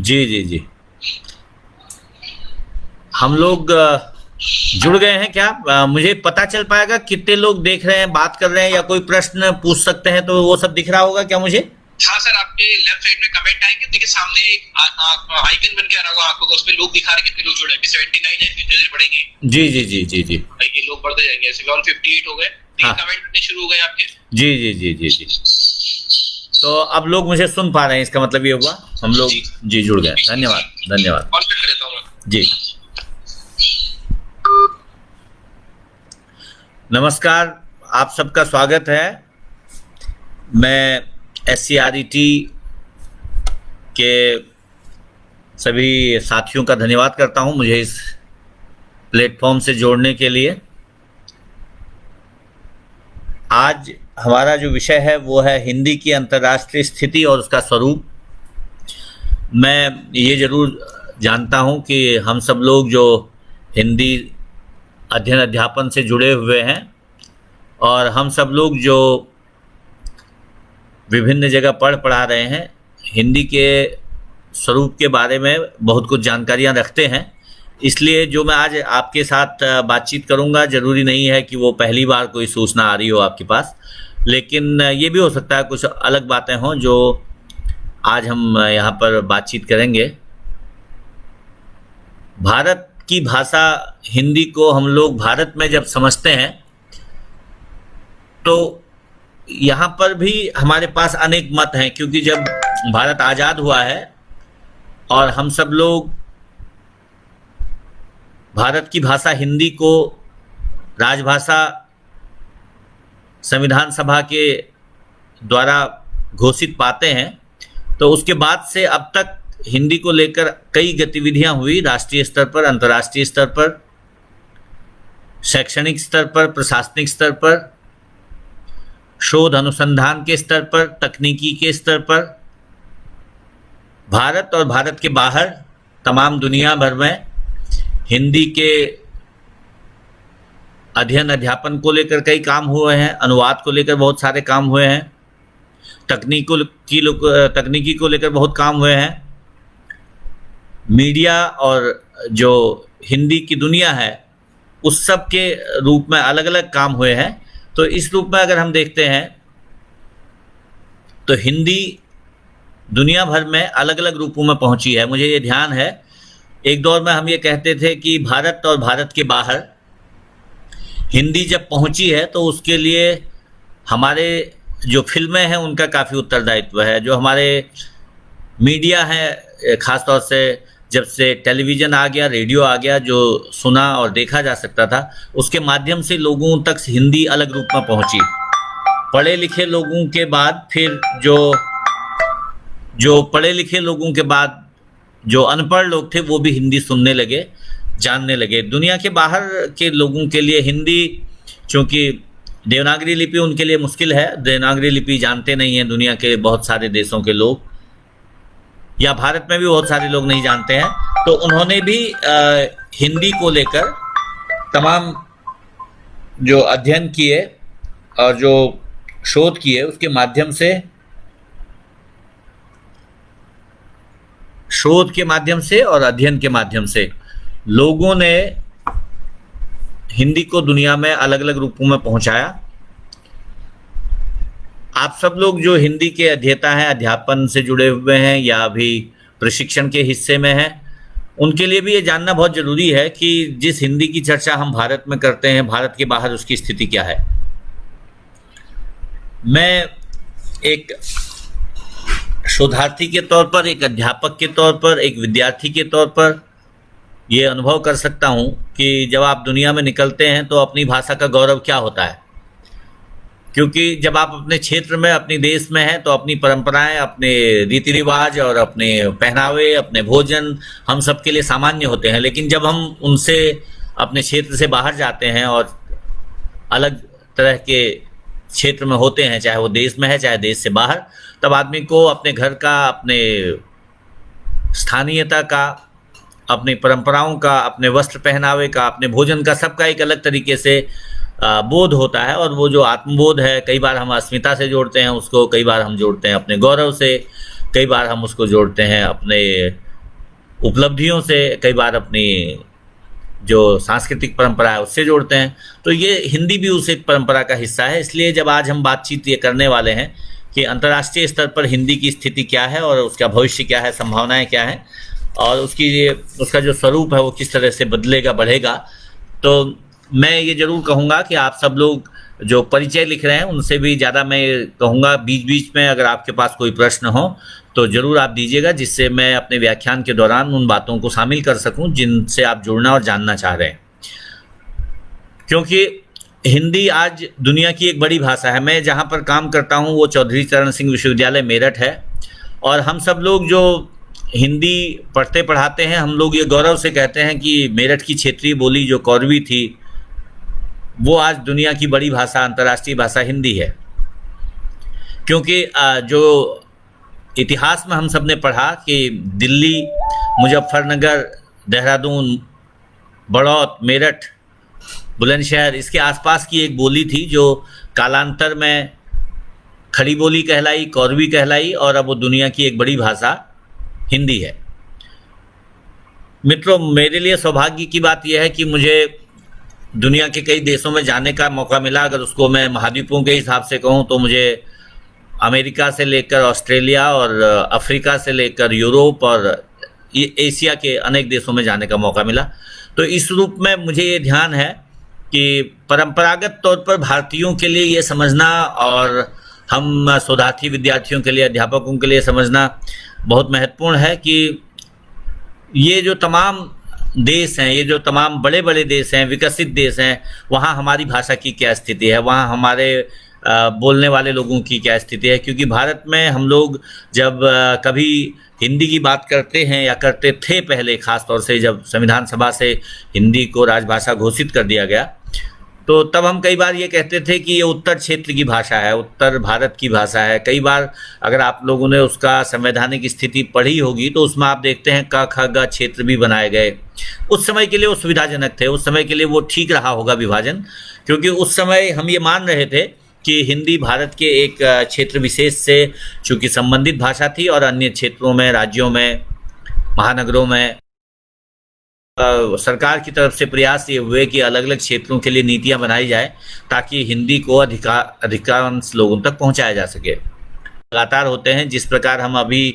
जी, जी, जी। हम लोग जुड़ गए हैं क्या? मुझे पता चल पाएगा कितने लोग देख रहे हैं, बात कर रहे हैं, या कोई प्रश्न पूछ सकते हैं, तो वो सब दिख रहा होगा क्या मुझे? हाँ सर, आपके लेफ्ट साइड में कमेंट आएंगे, देखिए सामने एक आइकन बन के आ रहा होगा आपको, उसमें लोग दिखा रहे कितने लोग जुड़े हैं। अभी 79 है, धीरे धीरे बढ़ेंगे। जी, जी, जी, जी, जी। ये लोग बढ़ते जाएंगे, ऐसे 158 हो गए, हाँ। कमेंट बनने शुरू हो गए आपके। जी, जी, जी, जी, जी। तो अब लोग मुझे सुन पा रहे हैं, इसका मतलब ये हुआ हम लोग जी जुड़ गए। धन्यवाद, धन्यवाद। कॉल कर लेता हूँ मैं। जी, नमस्कार, आप सबका स्वागत है। मैं SCRET के सभी साथियों का धन्यवाद करता हूं मुझे इस प्लेटफॉर्म से जोड़ने के लिए। आज हमारा जो विषय है वो है हिंदी की अंतर्राष्ट्रीय स्थिति और उसका स्वरूप। मैं ये ज़रूर जानता हूं कि हम सब लोग जो हिंदी अध्ययन अध्यापन से जुड़े हुए हैं, और हम सब लोग जो विभिन्न जगह पढ़ा रहे हैं, हिंदी के स्वरूप के बारे में बहुत कुछ जानकारियां रखते हैं। इसलिए जो मैं आज आपके साथ बातचीत करूंगा, ज़रूरी नहीं है कि वो पहली बार कोई सूचना आ रही हो आपके पास, लेकिन ये भी हो सकता है कुछ अलग बातें हों जो आज हम यहाँ पर बातचीत करेंगे। भारत की भाषा हिंदी को हम लोग भारत में जब समझते हैं तो यहाँ पर भी हमारे पास अनेक मत हैं, क्योंकि जब भारत आज़ाद हुआ है और हम सब लोग भारत की भाषा हिंदी को राजभाषा संविधान सभा के द्वारा घोषित पाते हैं, तो उसके बाद से अब तक हिंदी को लेकर कई गतिविधियां हुई, राष्ट्रीय स्तर पर, अंतर्राष्ट्रीय स्तर पर, शैक्षणिक स्तर पर, प्रशासनिक स्तर पर, शोध अनुसंधान के स्तर पर, तकनीकी के स्तर पर। भारत और भारत के बाहर तमाम दुनिया भर में हिंदी के अध्ययन अध्यापन को लेकर कई काम हुए हैं, अनुवाद को लेकर बहुत सारे काम हुए हैं, तकनीकी को लेकर बहुत काम हुए हैं, मीडिया और जो हिंदी की दुनिया है उस सब के रूप में अलग अलग काम हुए हैं। तो इस रूप में अगर हम देखते हैं तो हिंदी दुनिया भर में अलग अलग रूपों में पहुंची है। मुझे ये ध्यान है, एक दौर में हम ये कहते थे कि भारत और भारत के बाहर हिंदी जब पहुंची है तो उसके लिए हमारे जो फिल्में हैं उनका काफ़ी उत्तरदायित्व है, जो हमारे मीडिया है, ख़ास तौर से जब से टेलीविज़न आ गया, रेडियो आ गया, जो सुना और देखा जा सकता था, उसके माध्यम से लोगों तक हिंदी अलग रूप में पहुंची। पढ़े लिखे लोगों के बाद फिर जो पढ़े लिखे लोगों के बाद जो अनपढ़ लोग थे वो भी हिंदी सुनने लगे, जानने लगे। दुनिया के बाहर के लोगों के लिए हिंदी, चूँकि देवनागरी लिपि उनके लिए मुश्किल है, देवनागरी लिपि जानते नहीं हैं दुनिया के बहुत सारे देशों के लोग, या भारत में भी बहुत सारे लोग नहीं जानते हैं, तो उन्होंने भी हिंदी को लेकर तमाम जो अध्ययन किए और जो शोध किए, उसके माध्यम से, शोध के माध्यम से और अध्ययन के माध्यम से लोगों ने हिंदी को दुनिया में अलग अलग रूपों में पहुंचाया। आप सब लोग जो हिंदी के अध्येता हैं, अध्यापन से जुड़े हुए हैं या अभी प्रशिक्षण के हिस्से में हैं, उनके लिए भी ये जानना बहुत ज़रूरी है कि जिस हिंदी की चर्चा हम भारत में करते हैं, भारत के बाहर उसकी स्थिति क्या है। मैं एक शोधार्थी के तौर पर, एक अध्यापक के तौर पर, एक विद्यार्थी के तौर पर ये अनुभव कर सकता हूँ कि जब आप दुनिया में निकलते हैं तो अपनी भाषा का गौरव क्या होता है, क्योंकि जब आप अपने क्षेत्र में, अपने देश में हैं, तो अपनी परंपराएं, अपने रीति रिवाज और अपने पहनावे, अपने भोजन हम सब के लिए सामान्य होते हैं। लेकिन जब हम उनसे, अपने क्षेत्र से बाहर जाते हैं और अलग तरह के क्षेत्र में होते हैं, चाहे वो देश में है चाहे देश से बाहर, तब आदमी को अपने घर का, अपने स्थानीयता का, अपनी परंपराओं का, अपने वस्त्र पहनावे का, अपने भोजन का, सबका एक अलग तरीके से बोध होता है। और वो जो आत्मबोध है, कई बार हम अस्मिता से जोड़ते हैं उसको, कई बार हम जोड़ते हैं अपने गौरव से, कई बार हम उसको जोड़ते हैं अपने उपलब्धियों से, कई बार अपनी जो सांस्कृतिक परंपरा है उससे जोड़ते हैं। तो ये हिंदी भी उस एक परंपरा का हिस्सा है। इसलिए जब आज हम बातचीत ये करने वाले हैं कि अंतर्राष्ट्रीय स्तर पर हिंदी की स्थिति क्या है और उसका भविष्य क्या है, संभावनाएं क्या हैं और उसका जो स्वरूप है वो किस तरह से बदलेगा, बढ़ेगा, तो मैं ये ज़रूर कहूँगा कि आप सब लोग जो परिचय लिख रहे हैं उनसे भी ज़्यादा मैं कहूँगा बीच बीच में अगर आपके पास कोई प्रश्न हो तो ज़रूर आप दीजिएगा, जिससे मैं अपने व्याख्यान के दौरान उन बातों को शामिल कर सकूं जिनसे आप जुड़ना और जानना चाह रहे हैं। क्योंकि हिंदी आज दुनिया की एक बड़ी भाषा है। मैं जहाँ पर काम करता हूँ वो चौधरी चरण सिंह विश्वविद्यालय मेरठ है, और हम सब लोग जो हिंदी पढ़ते पढ़ाते हैं, हम लोग ये गौरव से कहते हैं कि मेरठ की क्षेत्रीय बोली जो कौरवी थी वो आज दुनिया की बड़ी भाषा, अंतर्राष्ट्रीय भाषा हिंदी है। क्योंकि जो इतिहास में हम सब ने पढ़ा कि दिल्ली, मुजफ्फरनगर, देहरादून, बड़ौत, मेरठ, बुलंदशहर, इसके आसपास की एक बोली थी जो कालांतर में खड़ी बोली कहलाई, कौरवी कहलाई, और अब वो दुनिया की एक बड़ी भाषा हिंदी है। मित्रों, मेरे लिए सौभाग्य की बात यह है कि मुझे दुनिया के कई देशों में जाने का मौका मिला। अगर उसको मैं महाद्वीपों के हिसाब से कहूँ तो मुझे अमेरिका से लेकर ऑस्ट्रेलिया और अफ्रीका से लेकर यूरोप और एशिया के अनेक देशों में जाने का मौका मिला। तो इस रूप में मुझे ये ध्यान है कि परंपरागत तौर पर भारतीयों के लिए ये समझना और हम शोधार्थी विद्यार्थियों के लिए, अध्यापकों के लिए समझना बहुत महत्वपूर्ण है कि ये जो तमाम देश हैं, ये जो तमाम बड़े बड़े देश हैं, विकसित देश हैं, वहाँ हमारी भाषा की क्या स्थिति है, वहाँ हमारे बोलने वाले लोगों की क्या स्थिति है। क्योंकि भारत में हम लोग जब कभी हिंदी की बात करते हैं या करते थे पहले, ख़ास तौर से जब संविधान सभा से हिंदी को राजभाषा घोषित कर दिया गया, तो तब हम कई बार ये कहते थे कि ये उत्तर क्षेत्र की भाषा है, उत्तर भारत की भाषा है। कई बार अगर आप लोगों ने उसका संवैधानिक स्थिति पढ़ी होगी तो उसमें आप देखते हैं क ख ग क्षेत्र भी बनाए गए। उस समय के लिए वो सुविधाजनक थे, उस समय के लिए वो ठीक रहा होगा विभाजन, क्योंकि उस समय हम ये मान रहे थे कि हिंदी भारत के एक क्षेत्र विशेष से चूँकि संबंधित भाषा थी और अन्य क्षेत्रों में, राज्यों में, महानगरों में सरकार की तरफ से प्रयास ये हुए कि अलग अलग क्षेत्रों के लिए नीतियां बनाई जाए ताकि हिंदी को अधिकांश लोगों तक पहुंचाया जा सके। लगातार होते हैं, जिस प्रकार हम अभी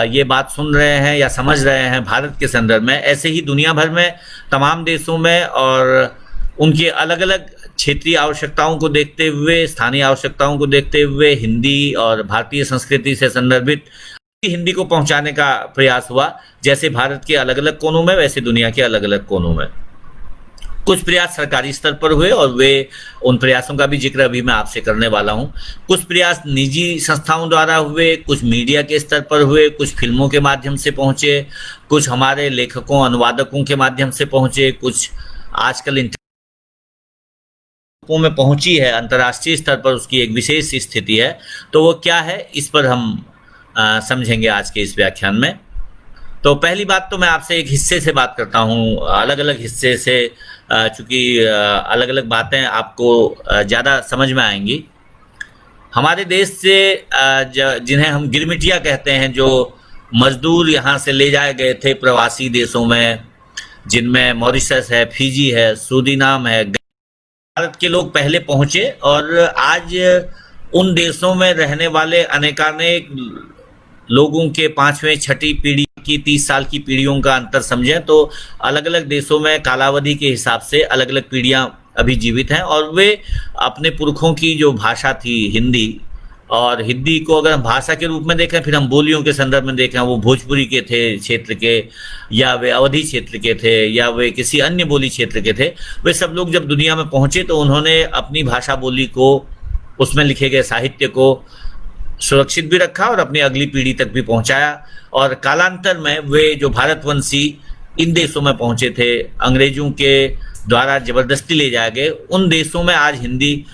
ये बात सुन रहे हैं या समझ रहे हैं भारत के संदर्भ में, ऐसे ही दुनिया भर में तमाम देशों में और उनके अलग अलग क्षेत्रीय आवश्यकताओं को देखते हुए, स्थानीय आवश्यकताओं को देखते हुए हिंदी और भारतीय संस्कृति से संदर्भित हिंदी को पहुंचाने का प्रयास हुआ। जैसे भारत के अलग अलग कोनों में, वैसे दुनिया के अलग अलग कोनों में कुछ प्रयास सरकारी स्तर पर हुए और वे उन प्रयासों का भी जिक्र अभी मैं आपसे करने वाला हूं। कुछ प्रयास निजी संस्थाओं द्वारा हुए, कुछ मीडिया के स्तर पर हुए, कुछ फिल्मों के माध्यम से पहुंचे, कुछ हमारे लेखकों, अनुवादकों के माध्यम से पहुंचे, कुछ आजकल में पहुंची है। अंतर्राष्ट्रीय स्तर पर उसकी एक विशेष स्थिति है, तो वो क्या है, इस पर हम समझेंगे आज के इस व्याख्यान में। तो पहली बात तो मैं आपसे एक हिस्से से बात करता हूँ, अलग अलग हिस्से से, चूँकि अलग अलग बातें आपको ज़्यादा समझ में आएंगी। हमारे देश से जिन्हें हम गिरमिटिया कहते हैं, जो मजदूर यहाँ से ले जाए गए थे प्रवासी देशों में, जिनमें मॉरिशस है, फिजी है, सूरीनाम है, भारत के लोग पहले पहुँचे और आज उन देशों में रहने वाले अनेकानेक लोगों के 5वीं 6ठी पीढ़ी की 30 साल की पीढ़ियों का अंतर समझें तो अलग अलग देशों में कालावधि के हिसाब से अलग अलग पीढ़ियां अभी जीवित हैं और वे अपने पुरखों की जो भाषा थी हिंदी, और हिंदी को अगर हम भाषा के रूप में देखें, फिर हम बोलियों के संदर्भ में देखें, वो भोजपुरी के थे क्षेत्र के, या वे अवधी क्षेत्र के थे, या वे किसी अन्य बोली क्षेत्र के थे, वे सब लोग जब दुनिया में पहुंचे तो उन्होंने अपनी भाषा बोली को, उसमें लिखे गए साहित्य को सुरक्षित भी रखा और अपनी अगली पीढ़ी तक भी पहुंचाया। और कालांतर में वे जो भारतवंशी इन देशों में पहुंचे थे, अंग्रेजों के द्वारा जबरदस्ती ले जाए गए, उन देशों में आज हिंदी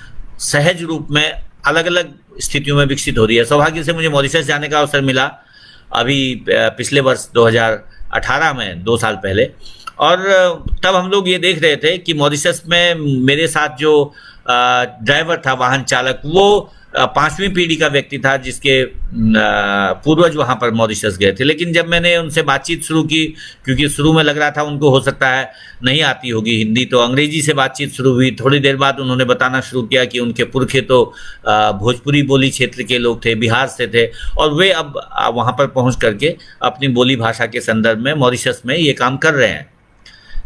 सहज रूप में अलग अलग स्थितियों में विकसित हो रही है। सौभाग्य से मुझे मॉरिशस जाने का अवसर मिला अभी पिछले वर्ष 2018 में, 2 साल पहले, और तब हम लोग ये देख रहे थे कि मॉरिशस में मेरे साथ जो ड्राइवर था, वाहन चालक, वो 5वीं पीढ़ी का व्यक्ति था जिसके पूर्वज वहाँ पर मॉरिशस गए थे। लेकिन जब मैंने उनसे बातचीत शुरू की, क्योंकि शुरू में लग रहा था उनको हो सकता है नहीं आती होगी हिंदी, तो अंग्रेजी से बातचीत शुरू हुई। थोड़ी देर बाद उन्होंने बताना शुरू किया कि उनके पुरखे तो भोजपुरी बोली क्षेत्र के लोग थे, बिहार से थे, और वे अब वहाँ पर पहुँच करके अपनी बोली भाषा के संदर्भ में मॉरिशस में ये काम कर रहे हैं।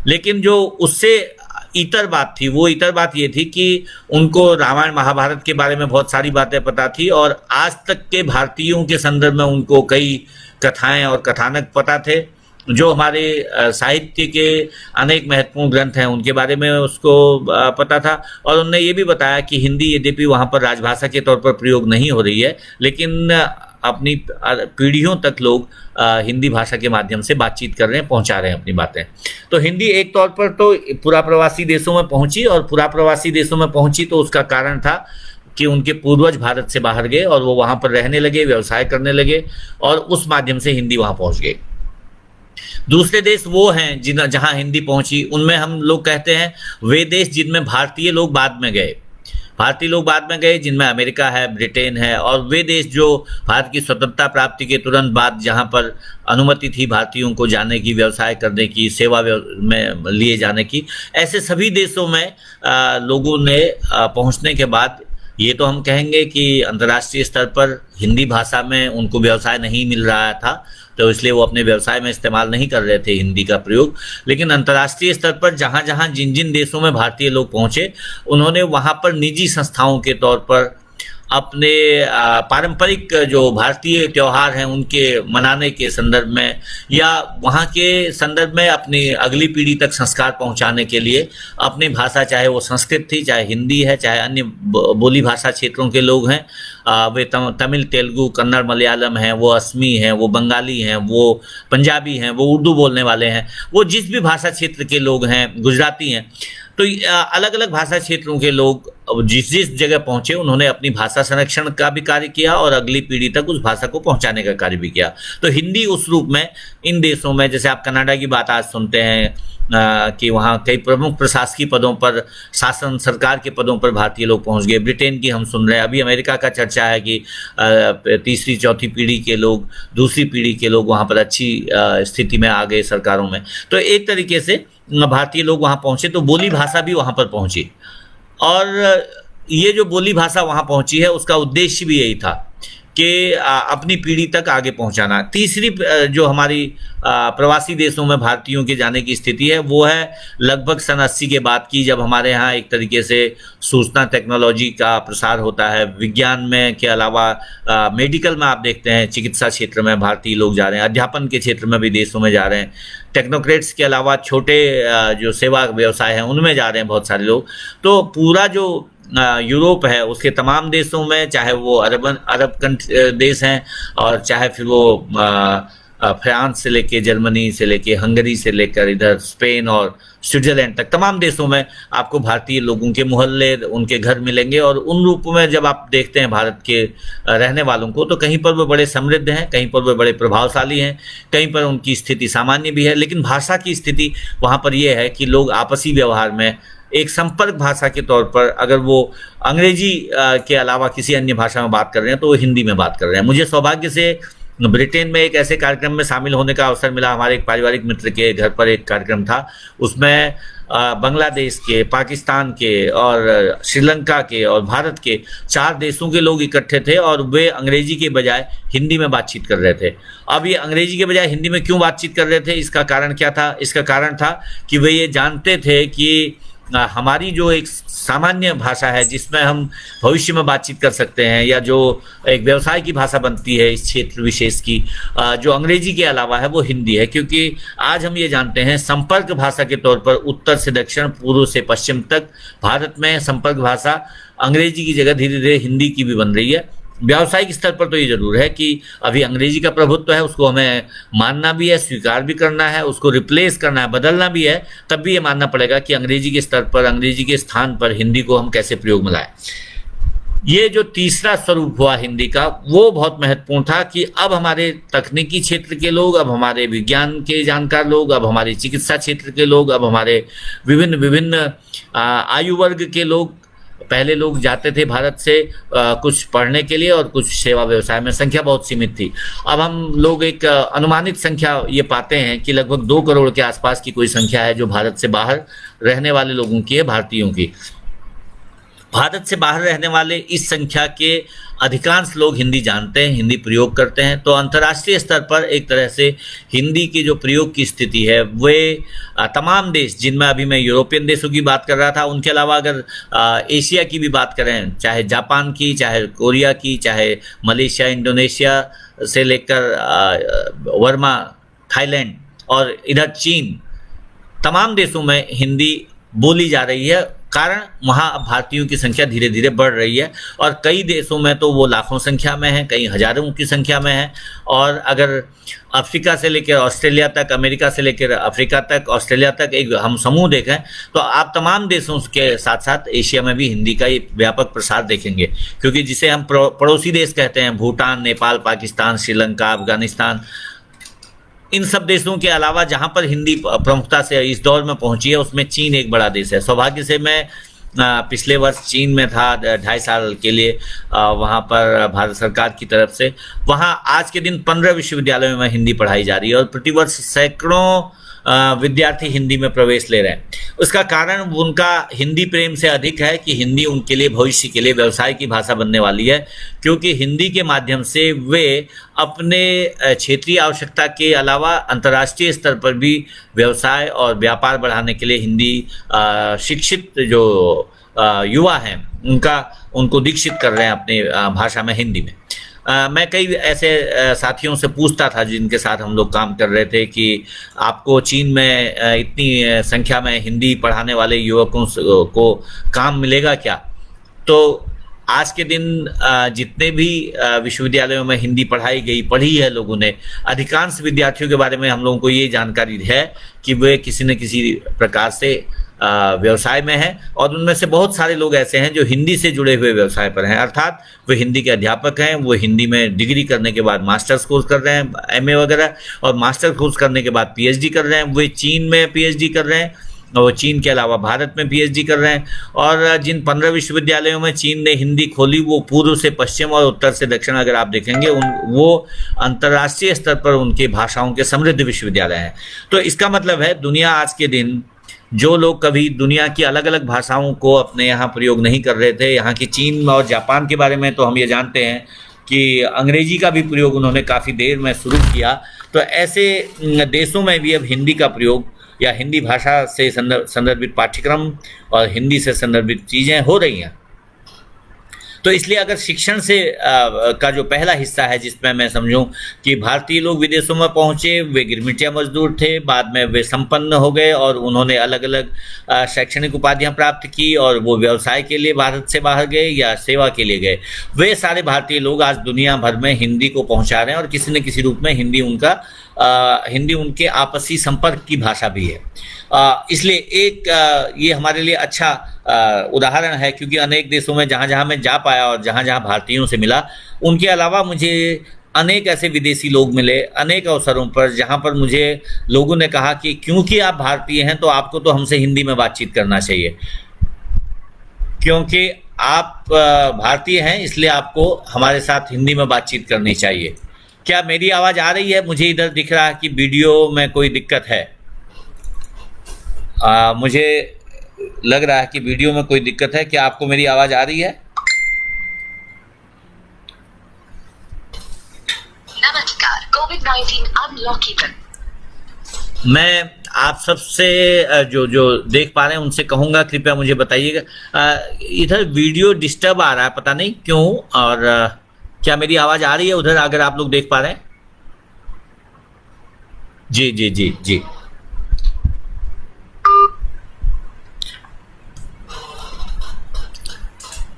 लेकिन जो उससे इतर बात थी, वो इतर बात ये थी कि उनको रामायण महाभारत के बारे में बहुत सारी बातें पता थी, और आज तक के भारतीयों के संदर्भ में उनको कई कथाएं और कथानक पता थे। जो हमारे साहित्य के अनेक महत्वपूर्ण ग्रंथ हैं उनके बारे में उसको पता था। और उन्होंने ये भी बताया कि हिंदी यद्यपि वहाँ पर राजभाषा के तौर पर प्रयोग नहीं हो रही है, लेकिन अपनी पीढ़ियों तक लोग हिंदी भाषा के माध्यम से बातचीत कर रहे हैं, पहुंचा रहे हैं अपनी बातें। तो हिंदी एक तौर पर तो पूरा प्रवासी देशों में पहुंची, और पूरा प्रवासी देशों में पहुंची तो उसका कारण था कि उनके पूर्वज भारत से बाहर गए और वो वहाँ पर रहने लगे, व्यवसाय करने लगे, और उस माध्यम से हिंदी वहाँ पहुँच गई। दूसरे देश वो हैं जहाँ हिंदी पहुँची, उनमें हम लोग कहते हैं वे देश जिनमें भारतीय लोग बाद में गए। भारतीय लोग बाद में गए जिनमें अमेरिका है, ब्रिटेन है, और वे देश जो भारत की स्वतंत्रता प्राप्ति के तुरंत बाद जहां पर अनुमति थी भारतीयों को जाने की, व्यवसाय करने की, सेवा में लिए जाने की, ऐसे सभी देशों में लोगों ने पहुंचने के बाद ये तो हम कहेंगे कि अंतर्राष्ट्रीय स्तर पर हिंदी भाषा में उनको व्यवसाय नहीं मिल रहा था, तो इसलिए वो अपने व्यवसाय में इस्तेमाल नहीं कर रहे थे हिंदी का प्रयोग। लेकिन अंतर्राष्ट्रीय स्तर पर जहाँ जहाँ जिन जिन देशों में भारतीय लोग पहुँचे, उन्होंने वहाँ पर निजी संस्थाओं के तौर पर अपने पारंपरिक जो भारतीय त्यौहार हैं उनके मनाने के संदर्भ में, या वहाँ के संदर्भ में अपनी अगली पीढ़ी तक संस्कार पहुँचाने के लिए अपनी भाषा, चाहे वो संस्कृत थी, चाहे हिंदी है, चाहे अन्य बोली भाषा क्षेत्रों के लोग हैं, वे तमिल, तेलुगु, कन्नड़, मलयालम हैं, वो असमी हैं, वो बंगाली हैं, वो पंजाबी हैं, वो उर्दू बोलने वाले हैं, वो जिस भी भाषा क्षेत्र के लोग हैं, गुजराती हैं, तो अलग अलग भाषा क्षेत्रों के लोग जिस जिस जगह पहुंचे उन्होंने अपनी भाषा संरक्षण का भी कार्य किया और अगली पीढ़ी तक उस भाषा को पहुंचाने का कार्य भी किया। तो हिंदी उस रूप में इन देशों में, जैसे आप कनाडा की बात आज सुनते हैं कि वहाँ कई प्रमुख प्रशासकीय पदों पर, शासन सरकार के पदों पर भारतीय लोग पहुँच गए। ब्रिटेन की हम सुन रहे हैं, अभी अमेरिका का चर्चा है कि तीसरी चौथी पीढ़ी के लोग, दूसरी पीढ़ी के लोग वहाँ पर अच्छी स्थिति में आ गए सरकारों में। तो एक तरीके से भारतीय लोग वहाँ पहुँचे तो बोली भाषा भी वहाँ पर पहुँची, और ये जो बोली भाषा वहाँ पहुँची है उसका उद्देश्य भी यही था कि अपनी पीढ़ी तक आगे पहुँचाना। तीसरी जो हमारी प्रवासी देशों में भारतीयों के जाने की स्थिति है वो है लगभग सन 80 के बाद की, जब हमारे यहाँ एक तरीके से सूचना टेक्नोलॉजी का प्रसार होता है। विज्ञान में के अलावा मेडिकल में आप देखते हैं, चिकित्सा क्षेत्र में भारतीय लोग जा रहे हैं, अध्यापन के क्षेत्र में भी देशों में जा रहे हैं, टेक्नोक्रेट्स के अलावा छोटे जो सेवा व्यवसाय हैं उनमें जा रहे हैं बहुत सारे लोग। तो पूरा जो यूरोप है उसके तमाम देशों में, चाहे वो अरब देश हैं और चाहे फिर वो फ्रांस से लेके जर्मनी से लेके हंगरी से लेकर इधर स्पेन और स्विट्जरलैंड तक, तमाम देशों में आपको भारतीय लोगों के मोहल्ले, उनके घर मिलेंगे। और उन रूप में जब आप देखते हैं भारत के रहने वालों को, तो कहीं पर वो बड़े समृद्ध हैं, कहीं पर वो बड़े प्रभावशाली हैं, कहीं पर उनकी स्थिति सामान्य भी है। लेकिन भाषा की स्थिति वहाँ पर यह है कि लोग आपसी व्यवहार में एक संपर्क भाषा के तौर पर अगर वो अंग्रेजी के अलावा किसी अन्य भाषा में बात कर रहे हैं तो वो हिंदी में बात कर रहे हैं। मुझे सौभाग्य से ब्रिटेन में एक ऐसे कार्यक्रम में शामिल होने का अवसर मिला। हमारे एक पारिवारिक मित्र के घर पर एक कार्यक्रम था, उसमें बांग्लादेश के, पाकिस्तान के और श्रीलंका के और भारत के 4 देशों के लोग इकट्ठे थे और वे अंग्रेजी के बजाय हिंदी में बातचीत कर रहे थे। अब ये अंग्रेजी के बजाय हिंदी में क्यों बातचीत कर रहे थे, इसका कारण क्या था? इसका कारण था कि वे ये जानते थे कि हमारी जो एक सामान्य भाषा है जिसमें हम भविष्य में बातचीत कर सकते हैं, या जो एक व्यवसाय की भाषा बनती है इस क्षेत्र विशेष की, जो अंग्रेजी के अलावा है वो हिंदी है। क्योंकि आज हम ये जानते हैं संपर्क भाषा के तौर पर उत्तर से दक्षिण, पूर्व से पश्चिम तक भारत में संपर्क भाषा अंग्रेजी की जगह धीरे धीरे हिंदी की भी बन रही है। व्यावसायिक स्तर पर तो ये जरूर है कि अभी अंग्रेजी का प्रभुत्व है, उसको हमें मानना भी है, स्वीकार भी करना है, उसको रिप्लेस करना है, बदलना भी है। तब भी ये मानना पड़ेगा कि अंग्रेजी के स्तर पर, अंग्रेजी के स्थान पर हिंदी को हम कैसे प्रयोग में लाएं। ये जो तीसरा स्वरूप हुआ हिंदी का, वो बहुत महत्वपूर्ण था कि अब हमारे तकनीकी क्षेत्र के लोग, अब हमारे विज्ञान के जानकार लोग, अब हमारे चिकित्सा क्षेत्र के लोग, अब हमारे विभिन्न आयु वर्ग के लोग पहले लोग जाते थे भारत से कुछ पढ़ने के लिए और कुछ सेवा व्यवसाय में, संख्या बहुत सीमित थी। अब हम लोग एक अनुमानित संख्या ये पाते हैं कि लगभग 2 करोड़ के आसपास की कोई संख्या है जो भारत से बाहर रहने वाले लोगों की है, भारतीयों की। भारत से बाहर रहने वाले इस संख्या के अधिकांश लोग हिंदी जानते हैं, हिंदी प्रयोग करते हैं। तो अंतर्राष्ट्रीय स्तर पर एक तरह से हिंदी की जो प्रयोग की स्थिति है वे तमाम देश, जिनमें अभी मैं यूरोपियन देशों की बात कर रहा था, उनके अलावा अगर एशिया की भी बात करें, चाहे जापान की, चाहे कोरिया की, चाहे मलेशिया, इंडोनेशिया से लेकर वर्मा, थाईलैंड और इधर चीन, तमाम देशों में हिंदी बोली जा रही है। कारण वहाँ अब भारतीयों की संख्या धीरे धीरे बढ़ रही है और कई देशों में तो वो लाखों संख्या में है, कई हजारों की संख्या में है। और अगर अफ्रीका से लेकर ऑस्ट्रेलिया तक, अमेरिका से लेकर अफ्रीका तक, ऑस्ट्रेलिया तक एक हम समूह देखें तो आप तमाम देशों के साथ साथ एशिया में भी हिंदी का एक व्यापक प्रसार देखेंगे। क्योंकि जिसे हम पड़ोसी देश कहते हैं, भूटान, नेपाल, पाकिस्तान, श्रीलंका, अफगानिस्तान, इन सब देशों के अलावा जहां पर हिंदी प्रमुखता से इस दौर में पहुंची है उसमें चीन एक बड़ा देश है। सौभाग्य से मैं पिछले वर्ष चीन में था 2.5 साल के लिए, वहां पर भारत सरकार की तरफ से। वहां आज के दिन 15 विश्वविद्यालयों में हिंदी पढ़ाई जा रही है और प्रतिवर्ष सैकड़ों विद्यार्थी हिंदी में प्रवेश ले रहे हैं। उसका कारण उनका हिंदी प्रेम से अधिक है कि हिंदी उनके लिए भविष्य के लिए व्यवसाय की भाषा बनने वाली है। क्योंकि हिंदी के माध्यम से वे अपने क्षेत्रीय आवश्यकता के अलावा अंतर्राष्ट्रीय स्तर पर भी व्यवसाय और व्यापार बढ़ाने के लिए हिंदी शिक्षित जो युवा हैं उनको दीक्षित कर रहे हैं अपनी भाषा में, हिंदी में। मैं कई ऐसे साथियों से पूछता था जिनके साथ हम लोग काम कर रहे थे कि आपको चीन में इतनी संख्या में हिंदी पढ़ाने वाले युवकों को काम मिलेगा क्या? तो आज के दिन जितने भी विश्वविद्यालयों में हिंदी पढ़ी है लोगों ने, अधिकांश विद्यार्थियों के बारे में हम लोगों को ये जानकारी है कि वे किसी न किसी प्रकार से व्यवसाय में है। और उनमें से बहुत सारे लोग ऐसे हैं जो हिंदी से जुड़े हुए व्यवसाय पर हैं, अर्थात वे हिंदी के अध्यापक हैं, वो हिंदी में डिग्री करने के बाद मास्टर्स कोर्स कर रहे हैं, एमए वगैरह, और मास्टर कोर्स करने के बाद पीएचडी कर रहे हैं। वे चीन में पीएचडी कर रहे हैं और चीन के अलावा भारत में पीएचडी कर रहे हैं। और जिन 15 विश्वविद्यालयों में चीन ने हिंदी खोली वो पूर्व से पश्चिम और उत्तर से दक्षिण अगर आप देखेंगे वो अंतर्राष्ट्रीय स्तर पर उनकी भाषाओं के समृद्ध विश्वविद्यालय हैं। तो इसका मतलब है दुनिया आज के दिन, जो लोग कभी दुनिया की अलग अलग भाषाओं को अपने यहाँ प्रयोग नहीं कर रहे थे, यहाँ की चीन और जापान के बारे में तो हम ये जानते हैं कि अंग्रेजी का भी प्रयोग उन्होंने काफ़ी देर में शुरू किया, तो ऐसे देशों में भी अब हिंदी का प्रयोग या हिंदी भाषा से संदर्भित पाठ्यक्रम और हिंदी से संदर्भित चीज़ें हो रही हैं। तो इसलिए अगर शिक्षण से का जो पहला हिस्सा है जिसमें मैं समझूं कि भारतीय लोग विदेशों में पहुंचे, वे गिरमिटिया मजदूर थे, बाद में वे संपन्न हो गए और उन्होंने अलग अलग शैक्षणिक उपाधियां प्राप्त की और वो व्यवसाय के लिए भारत से बाहर गए या सेवा के लिए गए, वे सारे भारतीय लोग आज दुनिया भर में हिंदी को पहुंचा रहे हैं और किसी न किसी रूप में हिंदी उनके आपसी संपर्क की भाषा भी है। इसलिए ये हमारे लिए अच्छा उदाहरण है, क्योंकि अनेक देशों में जहाँ जहाँ मैं जा पाया और जहाँ जहाँ भारतीयों से मिला, उनके अलावा मुझे अनेक ऐसे विदेशी लोग मिले अनेक अवसरों पर, जहाँ पर मुझे लोगों ने कहा कि क्योंकि आप भारतीय हैं तो आपको तो हमसे हिंदी में बातचीत करना चाहिए, क्योंकि आप भारतीय हैं इसलिए आपको हमारे साथ हिंदी में बातचीत करनी चाहिए। क्या मेरी आवाज़ आ रही है? मुझे इधर दिख रहा है कि वीडियो में कोई दिक्कत है। मुझे लग रहा है कि वीडियो में कोई दिक्कत है। क्या आपको मेरी आवाज़ आ रही है? नमस्कार, कोविड-19 अनलॉकेबल। मैं आप सबसे जो देख पा रहे हैं उनसे कहूँगा कृपया मुझे बताइएगा। इधर वीडियो डिस्टर्ब आ रहा है, पता नहीं क्यों। और क्या मेरी आवाज़ आ रही है उधर, अगर आप लोग देख पा रहे हैं? जी जी जी जी।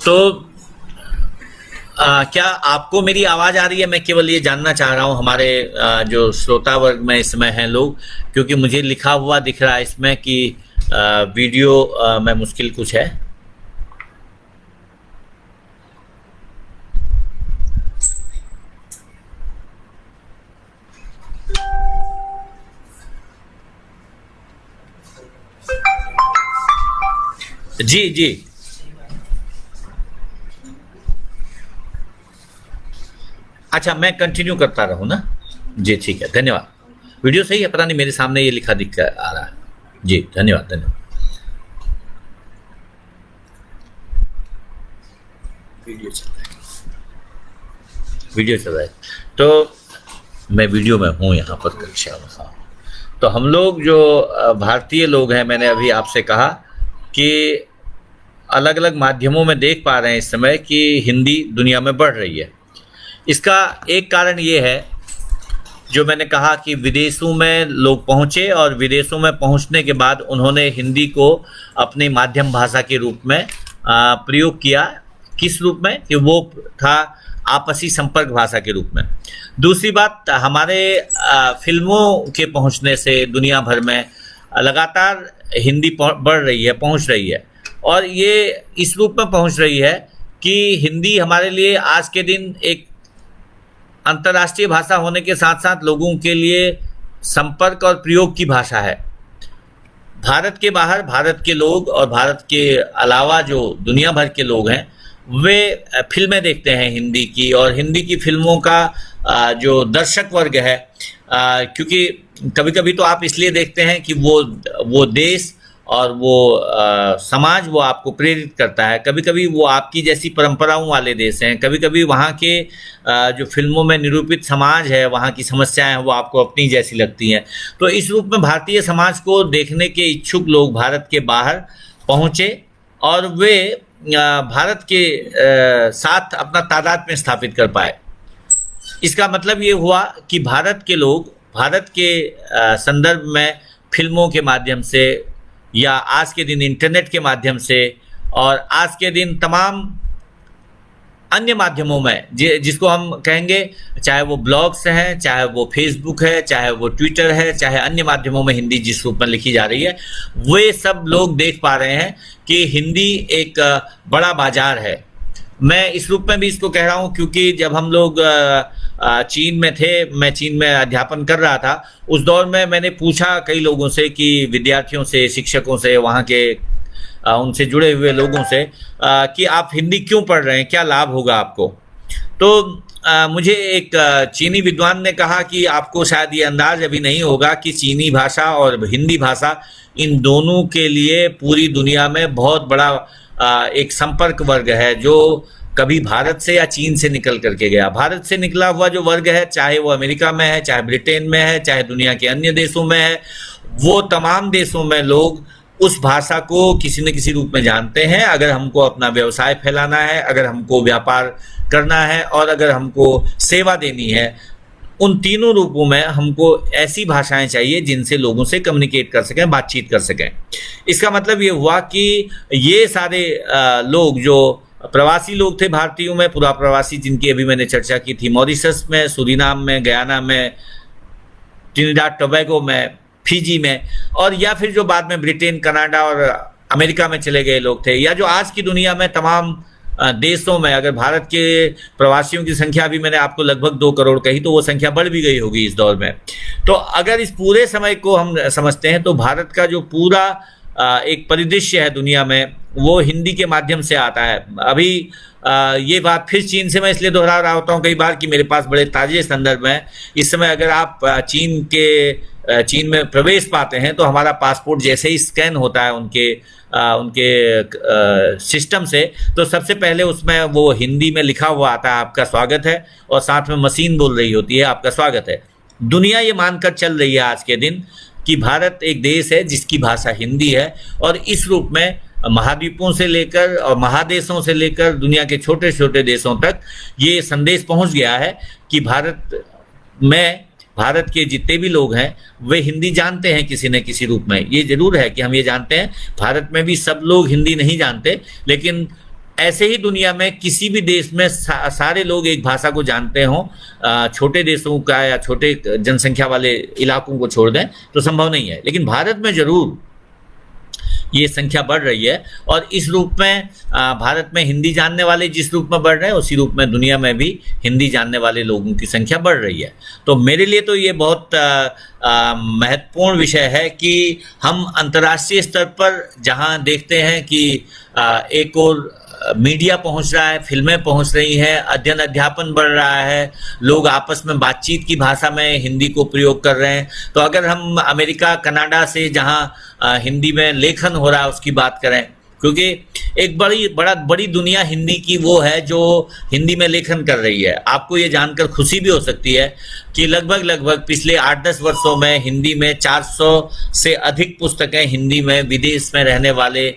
तो क्या आपको मेरी आवाज़ आ रही है? मैं केवल ये जानना चाह रहा हूँ हमारे जो श्रोता वर्ग में इसमें हैं लोग, क्योंकि मुझे लिखा हुआ दिख रहा है इसमें कि वीडियो में मुश्किल कुछ है। जी जी अच्छा, मैं कंटिन्यू करता रहूँ ना? जी ठीक है, धन्यवाद। वीडियो सही है, पता नहीं मेरे सामने ये लिखा दिख आ रहा है। जी धन्यवाद धन्यवाद। वीडियो चल रहा है, वीडियो चल रहा है, तो मैं वीडियो में हूँ यहाँ पर कक्षा में। हाँ, तो हम लोग जो भारतीय लोग हैं, मैंने अभी आपसे कहा कि अलग अलग माध्यमों में देख पा रहे हैं इस समय कि हिंदी दुनिया में बढ़ रही है। इसका एक कारण ये है, जो मैंने कहा कि विदेशों में लोग पहुँचे और विदेशों में पहुँचने के बाद उन्होंने हिंदी को अपने माध्यम भाषा के रूप में प्रयोग किया। किस रूप में? कि वो था आपसी संपर्क भाषा के रूप में। दूसरी बात, हमारे फिल्मों के पहुंचने से दुनिया भर में लगातार हिंदी बढ़ रही है, पहुंच रही है, और ये इस रूप में पहुंच रही है कि हिंदी हमारे लिए आज के दिन एक अंतर्राष्ट्रीय भाषा होने के साथ साथ लोगों के लिए संपर्क और प्रयोग की भाषा है। भारत के बाहर भारत के लोग और भारत के अलावा जो दुनिया भर के लोग हैं, वे फिल्में देखते हैं हिंदी की, और हिंदी की फिल्मों का जो दर्शक वर्ग है, क्योंकि कभी कभी तो आप इसलिए देखते हैं कि वो देश और वो समाज वो आपको प्रेरित करता है, कभी कभी वो आपकी जैसी परंपराओं वाले देश हैं, कभी कभी वहाँ के जो फिल्मों में निरूपित समाज है, वहाँ की समस्याएं हैं, वो आपको अपनी जैसी लगती हैं। तो इस रूप में भारतीय समाज को देखने के इच्छुक लोग भारत के बाहर पहुँचे और वे भारत के साथ अपना तादाद में स्थापित कर पाए। इसका मतलब ये हुआ कि भारत के लोग भारत के संदर्भ में फिल्मों के माध्यम से, या आज के दिन इंटरनेट के माध्यम से, और आज के दिन तमाम अन्य माध्यमों में, जिसको हम कहेंगे, चाहे वो ब्लॉग्स हैं, चाहे वो फेसबुक है, चाहे वो ट्विटर है, चाहे अन्य माध्यमों में हिंदी जिस रूप में लिखी जा रही है, वे सब लोग देख पा रहे हैं कि हिंदी एक बड़ा बाजार है। मैं इस रूप में भी इसको कह रहा हूँ क्योंकि जब हम लोग चीन में थे, मैं चीन में अध्यापन कर रहा था, उस दौर में मैंने पूछा कई लोगों से, कि विद्यार्थियों से, शिक्षकों से, वहाँ के उनसे जुड़े हुए लोगों से, कि आप हिंदी क्यों पढ़ रहे हैं, क्या लाभ होगा आपको। तो मुझे एक चीनी विद्वान ने कहा कि आपको शायद ये अंदाज अभी नहीं होगा कि चीनी भाषा और हिंदी भाषा, इन दोनों के लिए पूरी दुनिया में बहुत बड़ा एक संपर्क वर्ग है, जो कभी भारत से या चीन से निकल करके गया। भारत से निकला हुआ जो वर्ग है, चाहे वो अमेरिका में है, चाहे ब्रिटेन में है, चाहे दुनिया के अन्य देशों में है, वो तमाम देशों में लोग उस भाषा को किसी न किसी रूप में जानते हैं। अगर हमको अपना व्यवसाय फैलाना है, अगर हमको व्यापार करना है, और अगर हमको सेवा देनी है, उन तीनों रूपों में हमको ऐसी भाषाएं चाहिए जिनसे लोगों से कम्युनिकेट कर सकें, बातचीत कर सकें। इसका मतलब ये हुआ कि ये सारे लोग जो प्रवासी लोग थे भारतीयों में, पूरा प्रवासी, जिनकी अभी मैंने चर्चा की थी, मॉरिशस में, सूरीनाम में, गयाना में, ट्रिनिडाद टोबैगो में, फिजी में, और या फिर जो बाद में ब्रिटेन, कनाडा और अमेरिका में चले गए लोग थे, या जो आज की दुनिया में तमाम देशों में, अगर भारत के प्रवासियों की संख्या भी मैंने आपको लगभग 2 करोड़ कही, तो वो संख्या बढ़ भी गई होगी इस दौर में। तो अगर इस पूरे समय को हम समझते हैं तो भारत का जो पूरा एक परिदृश्य है दुनिया में, वो हिंदी के माध्यम से आता है। अभी ये बात फिर चीन से मैं इसलिए दोहरा रहा होता हूँ कई बार कि मेरे पास बड़े ताजे संदर्भ हैं। इस समय अगर आप चीन में प्रवेश पाते हैं तो हमारा पासपोर्ट जैसे ही स्कैन होता है उनके सिस्टम से, तो सबसे पहले उसमें वो हिंदी में लिखा हुआ आता है, आपका स्वागत है, और साथ में मशीन बोल रही होती है, आपका स्वागत है। दुनिया ये मानकर चल रही है आज के दिन कि भारत एक देश है जिसकी भाषा हिंदी है, और इस रूप में महाद्वीपों से लेकर और महादेशों से लेकर दुनिया के छोटे छोटे देशों तक ये संदेश पहुंच गया है कि भारत के जितने भी लोग हैं वे हिंदी जानते हैं किसी न किसी रूप में। ये जरूर है कि हम ये जानते हैं भारत में भी सब लोग हिंदी नहीं जानते, लेकिन ऐसे ही दुनिया में किसी भी देश में सारे लोग एक भाषा को जानते हों, छोटे देशों का या छोटे जनसंख्या वाले इलाकों को छोड़ दें तो संभव नहीं है। लेकिन भारत में जरूर ये संख्या बढ़ रही है, और इस रूप में भारत में हिंदी जानने वाले जिस रूप में बढ़ रहे हैं, उसी रूप में दुनिया में भी हिंदी जानने वाले लोगों की संख्या बढ़ रही है। तो मेरे लिए तो ये बहुत महत्वपूर्ण विषय है कि हम अंतर्राष्ट्रीय स्तर पर जहां देखते हैं कि एक और मीडिया पहुंच रहा है, फिल्में पहुंच रही हैं, अध्ययन अध्यापन बढ़ रहा है, लोग आपस में बातचीत की भाषा में हिंदी को प्रयोग कर रहे हैं। तो अगर हम अमेरिका, कनाडा से जहां हिंदी में लेखन हो रहा है उसकी बात करें, क्योंकि एक बड़ी दुनिया हिंदी की वो है जो हिंदी में लेखन कर रही है। आपको ये जानकर खुशी भी हो सकती है कि लगभग पिछले 8-10 वर्षों में हिंदी में 400 से अधिक पुस्तकें हिंदी में विदेश में रहने वाले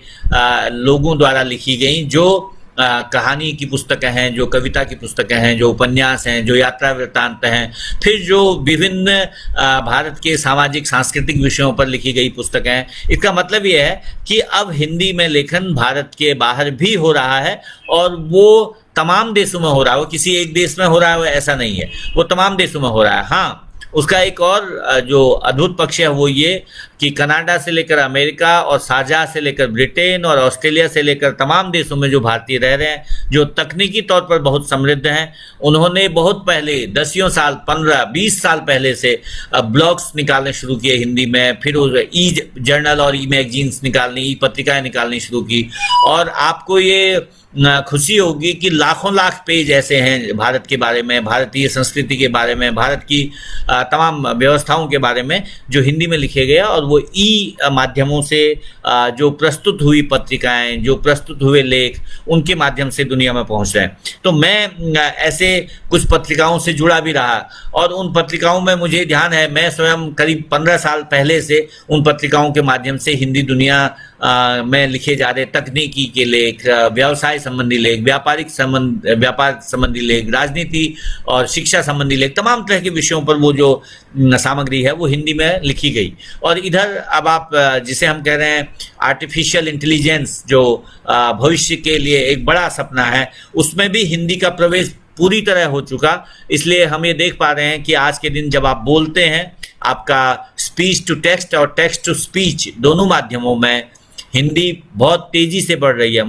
लोगों द्वारा लिखी गई, जो कहानी की पुस्तकें हैं, जो कविता की पुस्तकें हैं, जो उपन्यास हैं, जो यात्रा वृत्तांत हैं, फिर जो विभिन्न भारत के सामाजिक सांस्कृतिक विषयों पर लिखी गई पुस्तकें हैं। इसका मतलब ये है कि अब हिंदी में लेखन भारत के बाहर भी हो रहा है, और वो तमाम देशों में हो रहा है। वो किसी एक देश में हो रहा है ऐसा नहीं है, वो तमाम देशों में हो रहा है। हाँ, उसका एक और जो अद्भुत पक्ष है वो ये कि कनाडा से लेकर अमेरिका और शारजाह से लेकर ब्रिटेन और ऑस्ट्रेलिया से लेकर तमाम देशों में जो भारतीय रह रहे हैं, जो तकनीकी तौर पर बहुत समृद्ध हैं, उन्होंने बहुत पहले 10 साल, 15-20 साल पहले से ब्लॉग्स निकालने शुरू किए हिंदी में, फिर ई जर्नल और ई मैगजीन्स निकालनी, ई पत्रिकाएं निकालनी शुरू की। और आपको ये खुशी होगी कि लाखों लाख पेज ऐसे हैं भारत के बारे में, भारतीय संस्कृति के बारे में, भारत की तमाम व्यवस्थाओं के बारे में जो हिंदी में लिखे गए, और वो ई माध्यमों से जो प्रस्तुत हुई पत्रिकाएं, जो प्रस्तुत हुए लेख, उनके माध्यम से दुनिया में पहुंच रहे हैं। तो मैं ऐसे कुछ पत्रिकाओं से जुड़ा भी रहा, और उन पत्रिकाओं में मुझे ध्यान है, मैं स्वयं करीब 15 साल पहले से उन पत्रिकाओं के माध्यम से हिंदी दुनिया में लिखे जा रहे तकनीकी के लेख, व्यवसाय संबंधी लेख, व्यापार संबंधी लेख, राजनीति और शिक्षा संबंधी लेख, तमाम तरह के विषयों पर वो जो सामग्री है वो हिंदी में लिखी गई। और इधर अब आप जिसे हम कह रहे हैं आर्टिफिशियल इंटेलिजेंस, जो भविष्य के लिए एक बड़ा सपना है, उसमें भी हिंदी का प्रवेश पूरी तरह हो चुका। इसलिए हम ये देख पा रहे हैं कि आज के दिन जब आप बोलते हैं, आपका स्पीच टू टेक्स्ट और टेक्स्ट टू स्पीच दोनों माध्यमों में हिंदी बहुत तेजी से बढ़ रही है।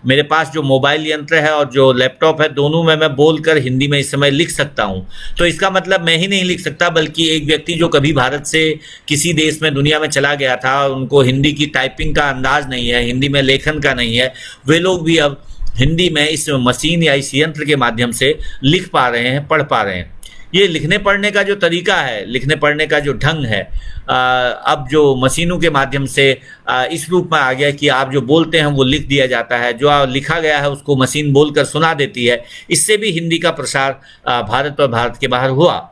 मेरे पास जो मोबाइल यंत्र है और जो लैपटॉप है, दोनों में मैं बोलकर हिंदी में इस समय लिख सकता हूं। तो इसका मतलब मैं ही नहीं लिख सकता, बल्कि एक व्यक्ति जो कभी भारत से किसी देश में दुनिया में चला गया था, उनको हिंदी की टाइपिंग का अंदाज नहीं है, हिंदी में लेखन का नहीं है, वे लोग भी अब हिंदी में इस मशीन या इस यंत्र के माध्यम से लिख पा रहे हैं, पढ़ पा रहे हैं। ये लिखने पढ़ने का जो तरीका है, लिखने पढ़ने का जो ढंग है, अब जो मशीनों के माध्यम से इस रूप में आ गया कि आप जो बोलते हैं वो लिख दिया जाता है, जो लिखा गया है उसको मशीन बोलकर सुना देती है। इससे भी हिंदी का प्रसार भारत और भारत के बाहर हुआ।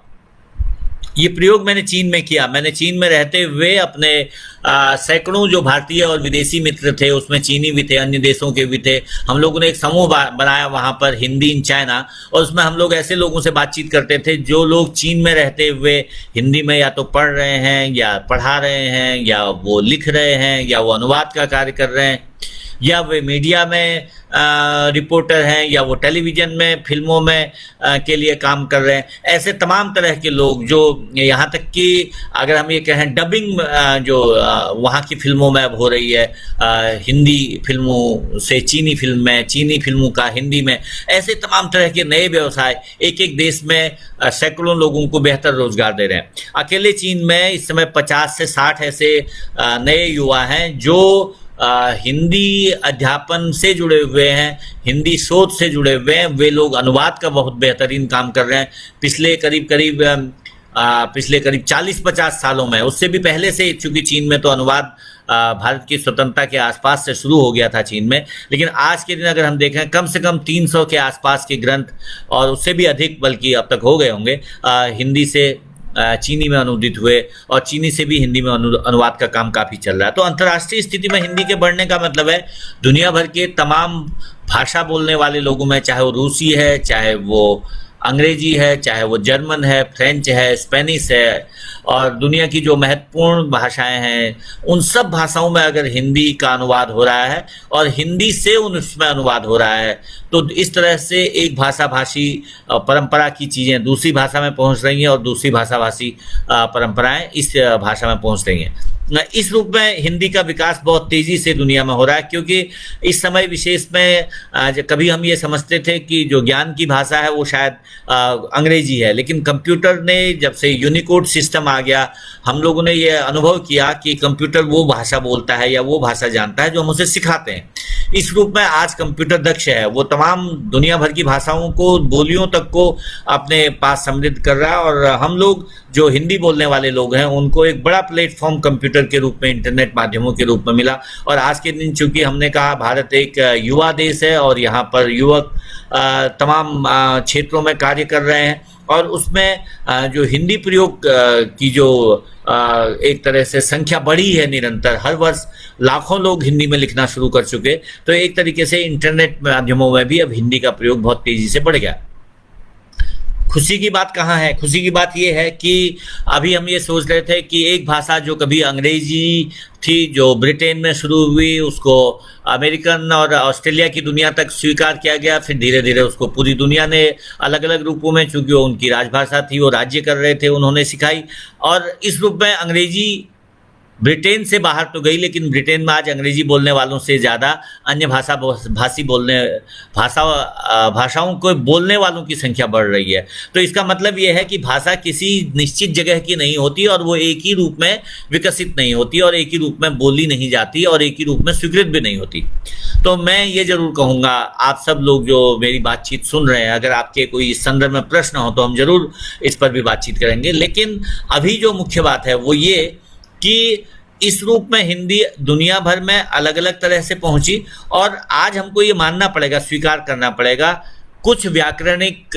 ये प्रयोग मैंने चीन में किया। मैंने चीन में रहते हुए अपने सैकड़ों जो भारतीय और विदेशी मित्र थे, उसमें चीनी भी थे, अन्य देशों के भी थे। हम लोगों ने एक समूह बनाया वहाँ पर, हिंदी इन चाइना, और उसमें हम लोग ऐसे लोगों से बातचीत करते थे जो लोग चीन में रहते हुए हिंदी में या तो पढ़ रहे हैं, या पढ़ा रहे हैं, या वो लिख रहे हैं, या वो अनुवाद का कार्य कर रहे हैं, या वे मीडिया में रिपोर्टर हैं, या वो टेलीविज़न में, फिल्मों में के लिए काम कर रहे हैं। ऐसे तमाम तरह के लोग, जो यहाँ तक कि अगर हम ये कहें डबिंग जो वहाँ की फिल्मों में अब हो रही है, हिंदी फिल्मों से चीनी फिल्म में, चीनी फिल्मों का हिंदी में, ऐसे तमाम तरह के नए व्यवसाय एक एक देश में सैकड़ों लोगों को बेहतर रोजगार दे रहे हैं। अकेले चीन में इस समय 50 से 60 ऐसे नए युवा हैं जो हिंदी अध्यापन से जुड़े हुए हैं, हिंदी शोध से जुड़े हुए हैं। वे लोग अनुवाद का बहुत बेहतरीन काम कर रहे हैं। पिछले करीब 40-50 सालों में, उससे भी पहले से, चूंकि चीन में तो अनुवाद भारत की स्वतंत्रता के आसपास से शुरू हो गया था चीन में, लेकिन आज के दिन अगर हम देखें, कम से कम 300 के आसपास के ग्रंथ, और उससे भी अधिक बल्कि अब तक हो गए होंगे, हिंदी से चीनी में अनुदित हुए, और चीनी से भी हिंदी में अनुवाद का काम काफ़ी चल रहा है। तो अंतर्राष्ट्रीय स्थिति में हिंदी के बढ़ने का मतलब है दुनिया भर के तमाम भाषा बोलने वाले लोगों में, चाहे वो रूसी है, चाहे वो अंग्रेजी है, चाहे वो जर्मन है, फ्रेंच है, स्पेनिश है, और दुनिया की जो महत्वपूर्ण भाषाएं हैं, उन सब भाषाओं में अगर हिंदी का अनुवाद हो रहा है और हिंदी से उसमें अनुवाद हो रहा है, तो इस तरह से एक भाषा भाषी परंपरा की चीज़ें दूसरी भाषा में पहुंच रही हैं, और दूसरी भाषा भाषी परंपराएं इस भाषा में पहुंच रही हैं। इस रूप में हिंदी का विकास बहुत तेजी से दुनिया में हो रहा है, क्योंकि इस समय विशेष में कभी हम ये समझते थे कि जो ज्ञान की भाषा है वो शायद अंग्रेजी है, लेकिन कंप्यूटर ने जब से यूनिकोड सिस्टम आ गया, हम लोगों ने ये अनुभव किया कि कंप्यूटर वो भाषा बोलता है या वो भाषा जानता है जो हम उसे सिखाते हैं। इस रूप में आज कंप्यूटर दक्ष है, वो तमाम दुनिया भर की भाषाओं को, बोलियों तक को अपने पास समृद्ध कर रहा है। और हम लोग जो हिंदी बोलने वाले लोग हैं उनको एक बड़ा प्लेटफॉर्म कंप्यूटर के रूप में, इंटरनेट माध्यमों के रूप में मिला। और आज के दिन चूंकि हमने कहा भारत एक युवा देश है और यहाँ पर युवक तमाम क्षेत्रों में कार्य कर रहे हैं, और उसमें जो हिंदी प्रयोग की जो एक तरह से संख्या बढ़ी है निरंतर, हर वर्ष लाखों लोग हिंदी में लिखना शुरू कर चुके, तो एक तरीके से इंटरनेट माध्यमों में भी अब हिंदी का प्रयोग बहुत तेजी से बढ़ गया। खुशी की बात कहाँ है? खुशी की बात यह है कि अभी हम ये सोच रहे थे कि एक भाषा जो कभी अंग्रेजी थी, जो ब्रिटेन में शुरू हुई, उसको अमेरिकन और ऑस्ट्रेलिया की दुनिया तक स्वीकार किया गया, फिर धीरे धीरे उसको पूरी दुनिया ने अलग अलग रूपों में, चूंकि वो उनकी राजभाषा थी, वो राज्य कर रहे थे, उन्होंने सिखाई। और इस रूप में अंग्रेजी ब्रिटेन से बाहर तो गई, लेकिन ब्रिटेन में आज अंग्रेजी बोलने वालों से ज़्यादा अन्य भाषाओं को बोलने वालों की संख्या बढ़ रही है। तो इसका मतलब ये है कि भाषा किसी निश्चित जगह की नहीं होती और वो एक ही रूप में विकसित नहीं होती और एक ही रूप में बोली नहीं जाती और एक ही रूप में स्वीकृत भी नहीं होती। तो मैं ये ज़रूर कहूँगा, आप सब लोग जो मेरी बातचीत सुन रहे हैं, अगर आपके कोई इस संदर्भ में प्रश्न हो तो हम ज़रूर इस पर भी बातचीत करेंगे। लेकिन अभी जो मुख्य बात है वो ये कि इस रूप में हिंदी दुनिया भर में अलग अलग तरह से पहुंची, और आज हमको ये मानना पड़ेगा, स्वीकार करना पड़ेगा, कुछ व्याकरणिक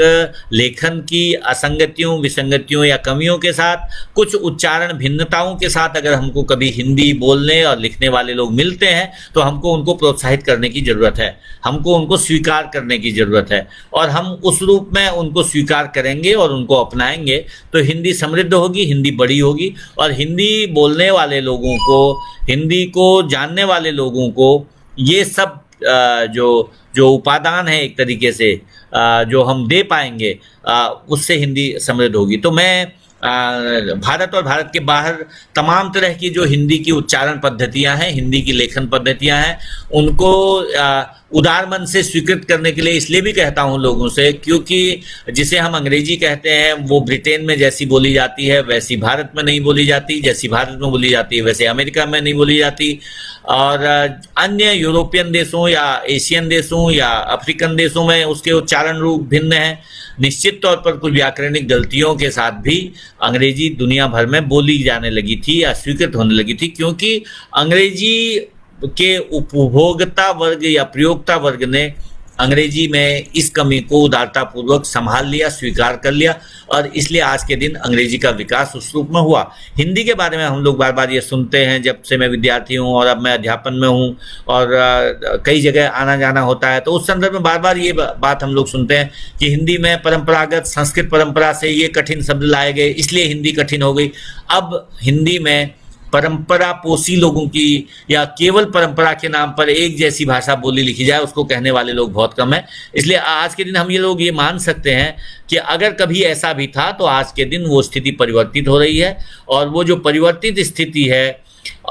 लेखन की असंगतियों, विसंगतियों या कमियों के साथ, कुछ उच्चारण भिन्नताओं के साथ अगर हमको कभी हिंदी बोलने और लिखने वाले लोग मिलते हैं तो हमको उनको प्रोत्साहित करने की ज़रूरत है, हमको उनको स्वीकार करने की ज़रूरत है। और हम उस रूप में उनको स्वीकार करेंगे और उनको अपनाएंगे तो हिंदी समृद्ध होगी, हिंदी बड़ी होगी, और हिंदी बोलने वाले लोगों को, हिंदी को जानने वाले लोगों को ये सब जो उपादान है एक तरीके से जो हम दे पाएंगे, उससे हिंदी समृद्ध होगी। तो मैं भारत और भारत के बाहर तमाम तरह की जो हिंदी की उच्चारण पद्धतियां हैं, हिंदी की लेखन पद्धतियां हैं, उनको उदार मन से स्वीकृत करने के लिए इसलिए भी कहता हूं लोगों से, क्योंकि जिसे हम अंग्रेजी कहते हैं वो ब्रिटेन में जैसी बोली जाती है वैसी भारत में नहीं बोली जाती, जैसी भारत में बोली जाती है वैसे अमेरिका में नहीं बोली जाती, और अन्य यूरोपियन देशों या एशियन देशों या अफ्रीकन देशों में उसके उच्चारण रूप भिन्न हैं। निश्चित तौर पर कुछ व्याकरणिक गलतियों के साथ भी अंग्रेजी दुनिया भर में बोली जाने लगी थी या स्वीकृत होने लगी थी, क्योंकि अंग्रेजी के उपभोक्ता वर्ग या प्रयोक्ता वर्ग ने अंग्रेजी में इस कमी को उदारतापूर्वक संभाल लिया, स्वीकार कर लिया, और इसलिए आज के दिन अंग्रेजी का विकास उस रूप में हुआ। हिंदी के बारे में हम लोग बार बार ये सुनते हैं, जब से मैं विद्यार्थी हूँ और अब मैं अध्यापन में हूँ और कई जगह आना जाना होता है, तो उस संदर्भ में बार बार ये बात हम लोग सुनते हैं कि हिंदी में परंपरागत संस्कृत परंपरा से ये कठिन शब्द लाए गए, इसलिए हिंदी कठिन हो गई। अब हिंदी में परंपरा पोषी लोगों की या केवल परंपरा के नाम पर एक जैसी भाषा बोली लिखी जाए, उसको कहने वाले लोग बहुत कम हैं। इसलिए आज के दिन हम ये लोग ये मान सकते हैं कि अगर कभी ऐसा भी था तो आज के दिन वो स्थिति परिवर्तित हो रही है, और वो जो परिवर्तित स्थिति है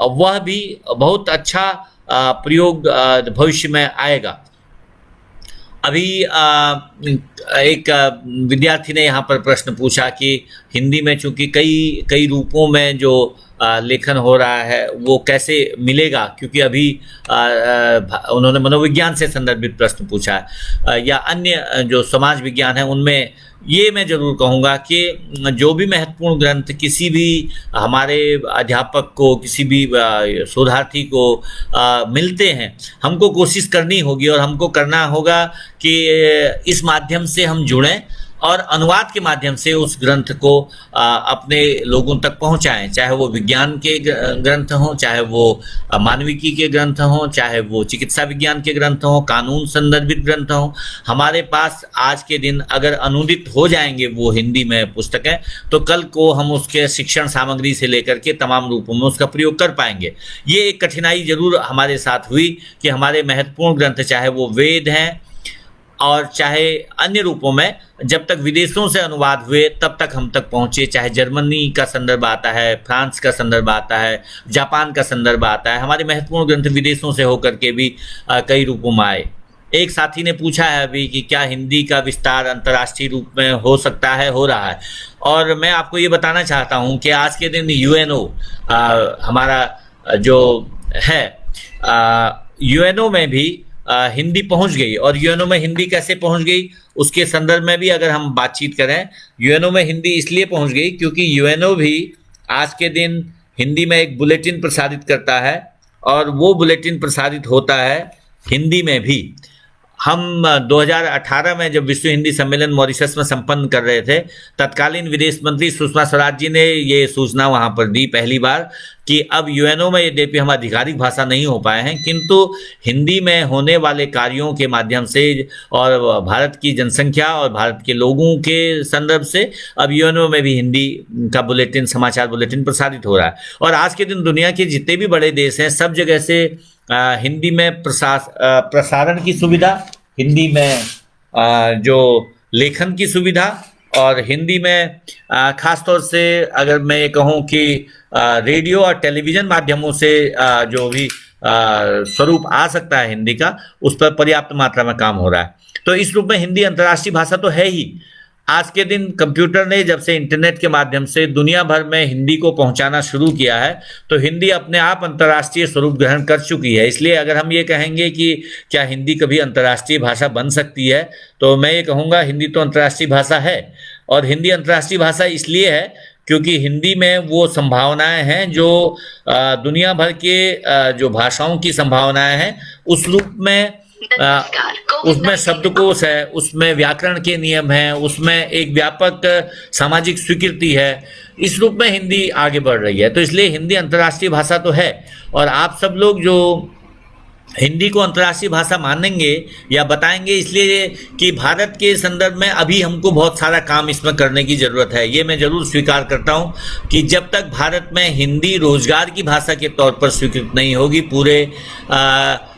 वह भी बहुत अच्छा प्रयोग भविष्य में आएगा। अभी एक विद्यार्थी ने यहाँ पर प्रश्न पूछा कि हिंदी में चूंकि कई रूपों में जो लेखन हो रहा है वो कैसे मिलेगा, क्योंकि अभी उन्होंने मनोविज्ञान से संदर्भित प्रश्न पूछा है या अन्य जो समाज विज्ञान है उनमें। ये मैं ज़रूर कहूँगा कि जो भी महत्वपूर्ण ग्रंथ किसी भी हमारे अध्यापक को, किसी भी शोधार्थी को मिलते हैं, हमको कोशिश करनी होगी और हमको करना होगा कि इस माध्यम से हम जुड़ें और अनुवाद के माध्यम से उस ग्रंथ को अपने लोगों तक पहुंचाएं, चाहे वो विज्ञान के ग्रंथ हों, चाहे वो मानविकी के ग्रंथ हों, चाहे वो चिकित्सा विज्ञान के ग्रंथ हों, कानून संदर्भित ग्रंथ हों। हमारे पास आज के दिन अगर अनुदित हो जाएंगे वो हिंदी में पुस्तकें, तो कल को हम उसके शिक्षण सामग्री से लेकर के तमाम रूपों में उसका प्रयोग कर पाएंगे। ये एक कठिनाई जरूर हमारे साथ हुई कि हमारे महत्वपूर्ण ग्रंथ, चाहे वो वेद हैं और चाहे अन्य रूपों में, जब तक विदेशों से अनुवाद हुए तब तक हम तक पहुँचे। चाहे जर्मनी का संदर्भ आता है, फ्रांस का संदर्भ आता है, जापान का संदर्भ आता है, हमारे महत्वपूर्ण ग्रंथ विदेशों से होकर के भी कई रूपों में आए। एक साथी ने पूछा है अभी कि क्या हिंदी का विस्तार अंतर्राष्ट्रीय रूप में हो सकता है, हो रहा है। और मैं आपको ये बताना चाहता हूँ कि आज के दिन यूएनओ हमारा जो है यूएनओ में भी हिंदी पहुंच गई। और यूएनओ में हिंदी कैसे पहुंच गई उसके संदर्भ में भी अगर हम बातचीत करें, यूएनओ में हिंदी इसलिए पहुंच गई क्योंकि यूएनओ भी आज के दिन हिंदी में एक बुलेटिन प्रसारित करता है और वो बुलेटिन प्रसारित होता है हिंदी में भी। हम 2018 में जब विश्व हिंदी सम्मेलन मॉरिशस में संपन्न कर रहे थे, तत्कालीन विदेश मंत्री सुषमा स्वराज जी ने ये सूचना वहाँ पर दी पहली बार कि अब यूएनओ में यद्यपि हम आधिकारिक भाषा नहीं हो पाए हैं, किंतु हिंदी में होने वाले कार्यों के माध्यम से और भारत की जनसंख्या और भारत के लोगों के संदर्भ से अब यूएनओ में भी हिंदी का बुलेटिन, समाचार बुलेटिन प्रसारित हो रहा है। और आज के दिन दुनिया के जितने भी बड़े देश हैं सब जगह से हिंदी में प्रसारण की सुविधा, हिंदी में जो लेखन की सुविधा और हिंदी में खास तौर से अगर मैं ये कहूँ कि रेडियो और टेलीविज़न माध्यमों से जो भी स्वरूप आ सकता है हिंदी का, उस पर पर्याप्त मात्रा में काम हो रहा है। तो इस रूप में हिंदी अंतर्राष्ट्रीय भाषा तो है ही। आज के दिन कंप्यूटर ने जब से इंटरनेट के माध्यम से दुनिया भर में हिंदी को पहुंचाना शुरू किया है तो हिंदी अपने आप अंतर्राष्ट्रीय स्वरूप ग्रहण कर चुकी है। इसलिए अगर हम ये कहेंगे कि क्या हिंदी कभी अंतर्राष्ट्रीय भाषा बन सकती है, तो मैं ये कहूँगा हिंदी तो अंतर्राष्ट्रीय भाषा है। और हिंदी अंतर्राष्ट्रीय भाषा इसलिए है क्योंकि हिंदी में वो संभावनाएं हैं जो दुनिया भर के जो भाषाओं की संभावनाएं हैं उस रूप में उसमें शब्दकोश है, उसमें व्याकरण के नियम हैं, उसमें एक व्यापक सामाजिक स्वीकृति है। इस रूप में हिंदी आगे बढ़ रही है। तो इसलिए हिंदी अंतर्राष्ट्रीय भाषा तो है। और आप सब लोग जो हिंदी को अंतर्राष्ट्रीय भाषा मानेंगे या बताएंगे इसलिए कि भारत के संदर्भ में अभी हमको बहुत सारा काम इसमें करने की ज़रूरत है। ये मैं ज़रूर स्वीकार करता हूँ कि जब तक भारत में हिंदी रोजगार की भाषा के तौर पर स्वीकृत नहीं होगी पूरे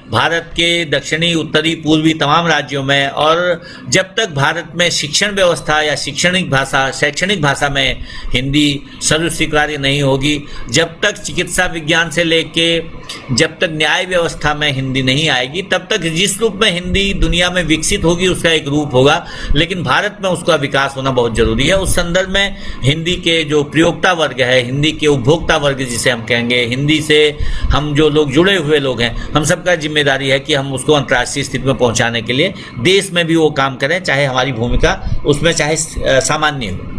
भारत के दक्षिणी, उत्तरी, पूर्वी तमाम राज्यों में, और जब तक भारत में शिक्षण व्यवस्था या शैक्षणिक भाषा में हिंदी सर्वस्वीकार्य नहीं होगी, जब तक चिकित्सा विज्ञान से लेके जब तक न्याय व्यवस्था में हिंदी नहीं आएगी, तब तक जिस रूप में हिंदी दुनिया में विकसित होगी उसका एक रूप होगा, लेकिन भारत में उसका विकास होना बहुत जरूरी है। उस संदर्भ में हिंदी के जो प्रयोक्ता वर्ग है, हिंदी के उपभोक्ता वर्ग जिसे हम कहेंगे, हिंदी से हम जो लोग जुड़े हुए लोग हैं, हम सबका जिम्मेदारी है कि हम उसको अंतर्राष्ट्रीय स्थिति में पहुंचाने के लिए देश में भी वो काम करें, चाहे हमारी भूमिका उसमें चाहे सामान्य हो।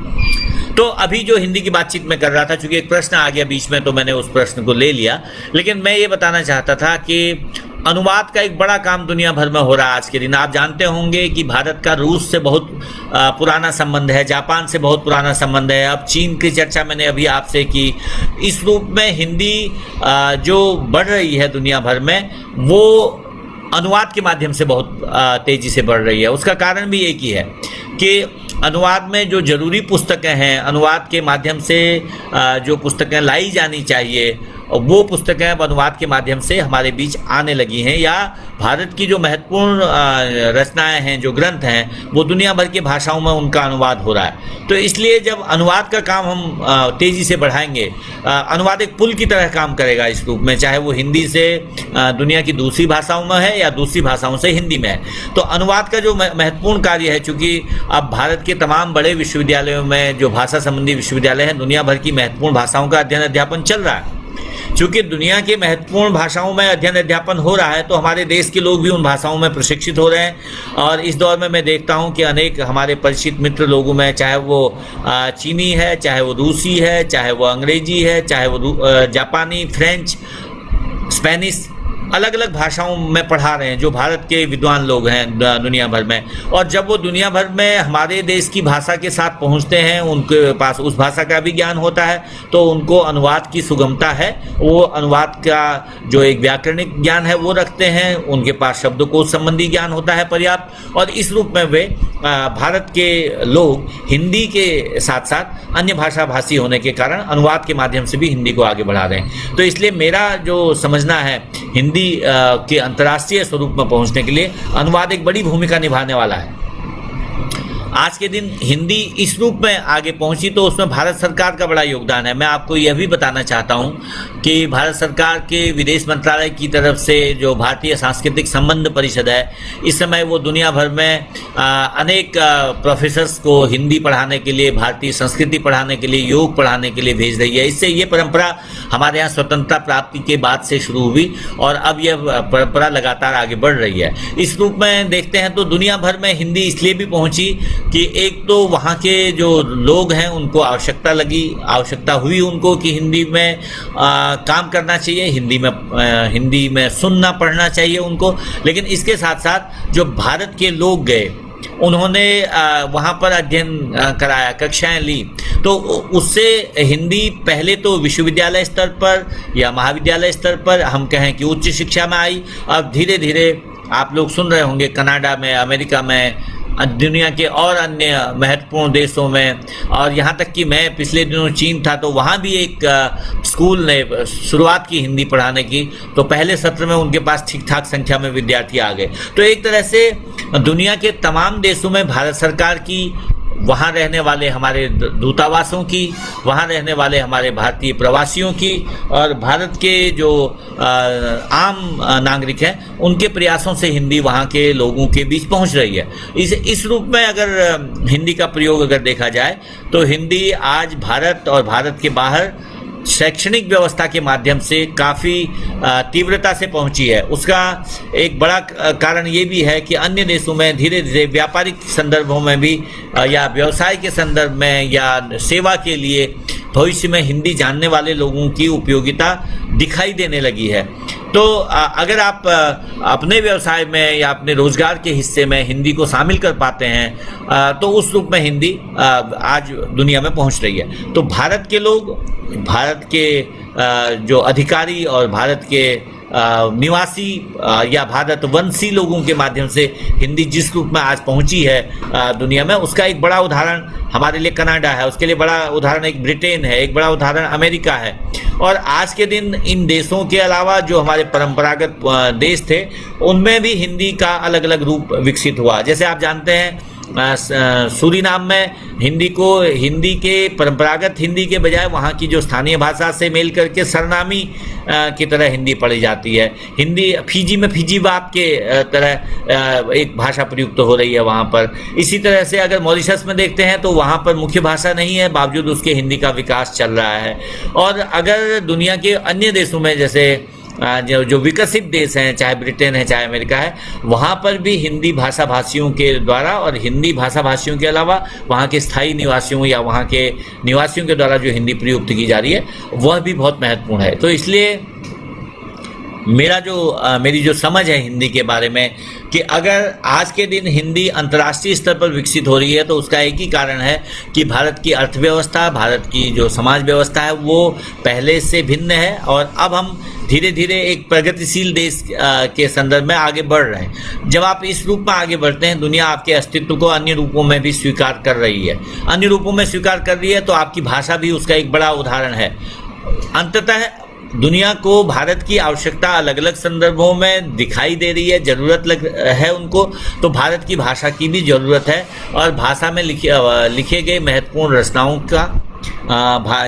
तो अभी जो हिंदी की बातचीत में कर रहा था, चूंकि एक प्रश्न आ गया बीच में तो मैंने उस प्रश्न को ले लिया, लेकिन मैं ये बताना चाहता था कि अनुवाद का एक बड़ा काम दुनिया भर में हो रहा है आज के दिन। आप जानते होंगे कि भारत का रूस से बहुत पुराना संबंध है, जापान से बहुत पुराना संबंध है, अब चीन की चर्चा मैंने अभी आपसे की। इस रूप में हिंदी जो बढ़ रही है दुनिया भर में, वो अनुवाद के माध्यम से बहुत तेज़ी से बढ़ रही है। उसका कारण भी एक ही है कि अनुवाद में जो जरूरी पुस्तकें हैं, अनुवाद के माध्यम से जो पुस्तकें लाई जानी चाहिए, वो पुस्तकें अब अनुवाद के माध्यम से हमारे बीच आने लगी हैं, या भारत की जो महत्वपूर्ण रचनाएं हैं, जो ग्रंथ हैं, वो दुनिया भर की भाषाओं में उनका अनुवाद हो रहा है। तो इसलिए जब अनुवाद का काम हम तेज़ी से बढ़ाएंगे, अनुवाद एक पुल की तरह काम करेगा इस रूप में, चाहे वो हिंदी से दुनिया की दूसरी भाषाओं में है या दूसरी भाषाओं से हिंदी में है। तो अनुवाद का जो महत्वपूर्ण कार्य है, चूँकि अब भारत के तमाम बड़े विश्वविद्यालयों में जो भाषा संबंधी विश्वविद्यालय हैं, दुनिया भर की महत्वपूर्ण भाषाओं का अध्ययन अध्यापन चल रहा है। चूंकि दुनिया के महत्वपूर्ण भाषाओं में अध्ययन अध्यापन हो रहा है, तो हमारे देश के लोग भी उन भाषाओं में प्रशिक्षित हो रहे हैं। और इस दौर में मैं देखता हूं कि अनेक हमारे परिचित मित्र लोगों में, चाहे वो चीनी है, चाहे वो रूसी है, चाहे वो अंग्रेजी है, चाहे वो जापानी, फ्रेंच, स्पेनिश, अलग अलग भाषाओं में पढ़ा रहे हैं जो भारत के विद्वान लोग हैं दुनिया भर में। और जब वो दुनिया भर में हमारे देश की भाषा के साथ पहुंचते हैं, उनके पास उस भाषा का भी ज्ञान होता है, तो उनको अनुवाद की सुगमता है, वो अनुवाद का जो एक व्याकरणिक ज्ञान है वो रखते हैं, उनके पास शब्दकोश संबंधी ज्ञान होता है पर्याप्त। और इस रूप में वे भारत के लोग हिंदी के साथ साथ अन्य भाषा भाषी होने के कारण अनुवाद के माध्यम से भी हिंदी को आगे बढ़ा रहे हैं। तो इसलिए मेरा जो समझना है, हिंदी के अंतर्राष्ट्रीय स्वरूप में पहुंचने के लिए अनुवाद एक बड़ी भूमिका निभाने वाला है। आज के दिन हिंदी इस रूप में आगे पहुंची तो उसमें भारत सरकार का बड़ा योगदान है। मैं आपको यह भी बताना चाहता हूं कि भारत सरकार के विदेश मंत्रालय की तरफ से जो भारतीय सांस्कृतिक संबंध परिषद है, इस समय वो दुनिया भर में अनेक प्रोफेसर्स को हिंदी पढ़ाने के लिए, भारतीय संस्कृति पढ़ाने के लिए, योग पढ़ाने के लिए भेज रही है। इससे ये परंपरा हमारे यहाँ स्वतंत्रता प्राप्ति के बाद से शुरू हुई और अब यह परंपरा लगातार आगे बढ़ रही है। इस रूप में देखते हैं तो दुनिया भर में हिंदी इसलिए भी पहुंची कि एक तो वहाँ के जो लोग हैं उनको आवश्यकता हुई उनको कि हिंदी में काम करना चाहिए, हिंदी में सुनना पढ़ना चाहिए उनको। लेकिन इसके साथ साथ जो भारत के लोग गए, उन्होंने वहाँ पर अध्ययन कराया, कक्षाएं ली, तो उससे हिंदी पहले तो विश्वविद्यालय स्तर पर या महाविद्यालय स्तर पर हम कहें कि उच्च शिक्षा में आई। अब धीरे धीरे आप लोग सुन रहे होंगे कनाडा में, अमेरिका में, दुनिया के और अन्य महत्वपूर्ण देशों में, और यहाँ तक कि मैं पिछले दिनों चीन था तो वहाँ भी एक स्कूल ने शुरुआत की हिंदी पढ़ाने की, तो पहले सत्र में उनके पास ठीक ठाक संख्या में विद्यार्थी आ गए। तो एक तरह से दुनिया के तमाम देशों में भारत सरकार की, वहाँ रहने वाले हमारे दूतावासों की, वहाँ रहने वाले हमारे भारतीय प्रवासियों की और भारत के जो आम नागरिक हैं उनके प्रयासों से हिंदी वहाँ के लोगों के बीच पहुँच रही है। इस रूप में अगर हिंदी का प्रयोग अगर देखा जाए तो हिंदी आज भारत और भारत के बाहर शैक्षणिक व्यवस्था के माध्यम से काफ़ी तीव्रता से पहुंची है। उसका एक बड़ा कारण ये भी है कि अन्य देशों में धीरे धीरे व्यापारिक संदर्भों में भी या व्यवसाय के संदर्भ में या सेवा के लिए भविष्य में हिंदी जानने वाले लोगों की उपयोगिता दिखाई देने लगी है। तो अगर आप अपने व्यवसाय में या अपने रोजगार के हिस्से में हिंदी को शामिल कर पाते हैं तो उस रूप में हिंदी आज दुनिया में पहुंच रही है। तो भारत के लोग, भारत के जो अधिकारी और भारत के निवासी या भारतवंशी लोगों के माध्यम से हिंदी जिस रूप में आज पहुंची है दुनिया में, उसका एक बड़ा उदाहरण हमारे लिए कनाडा है, उसके लिए बड़ा उदाहरण एक ब्रिटेन है, एक बड़ा उदाहरण अमेरिका है। और आज के दिन इन देशों के अलावा जो हमारे परंपरागत देश थे उनमें भी हिंदी का अलग अलग रूप विकसित हुआ। जैसे आप जानते हैं सूरीनाम में हिंदी के परंपरागत हिंदी के बजाय वहाँ की जो स्थानीय भाषा से मेल करके सरनामी की तरह हिंदी पढ़ी जाती है। हिंदी फिजी में फिजी बाप के तरह एक भाषा प्रयुक्त हो रही है वहाँ पर। इसी तरह से अगर मॉरिशस में देखते हैं तो वहाँ पर मुख्य भाषा नहीं है, बावजूद उसके हिंदी का विकास चल रहा है। और अगर दुनिया के अन्य देशों में जैसे जो विकसित देश हैं, चाहे ब्रिटेन है चाहे अमेरिका है, वहाँ पर भी हिंदी भाषा भाषियों के द्वारा और हिंदी भाषा भाषियों के अलावा वहाँ के स्थायी निवासियों या वहाँ के निवासियों के द्वारा जो हिंदी प्रयुक्त की जा रही है वह भी बहुत महत्वपूर्ण है। तो इसलिए मेरी जो समझ है हिंदी के बारे में कि अगर आज के दिन हिंदी अंतर्राष्ट्रीय स्तर पर विकसित हो रही है तो उसका एक ही कारण है कि भारत की अर्थव्यवस्था, भारत की जो समाज व्यवस्था है वो पहले से भिन्न है और अब हम धीरे धीरे एक प्रगतिशील देश के संदर्भ में आगे बढ़ रहे हैं। जब आप इस रूप में आगे बढ़ते हैं, दुनिया आपके अस्तित्व को अन्य रूपों में भी स्वीकार कर रही है, अन्य रूपों में स्वीकार कर रही है, तो आपकी भाषा भी उसका एक बड़ा उदाहरण है। अंततः दुनिया को भारत की आवश्यकता अलग अलग संदर्भों में दिखाई दे रही है, ज़रूरत है उनको, तो भारत की भाषा की भी ज़रूरत है। और भाषा में लिखे गए महत्वपूर्ण रचनाओं का,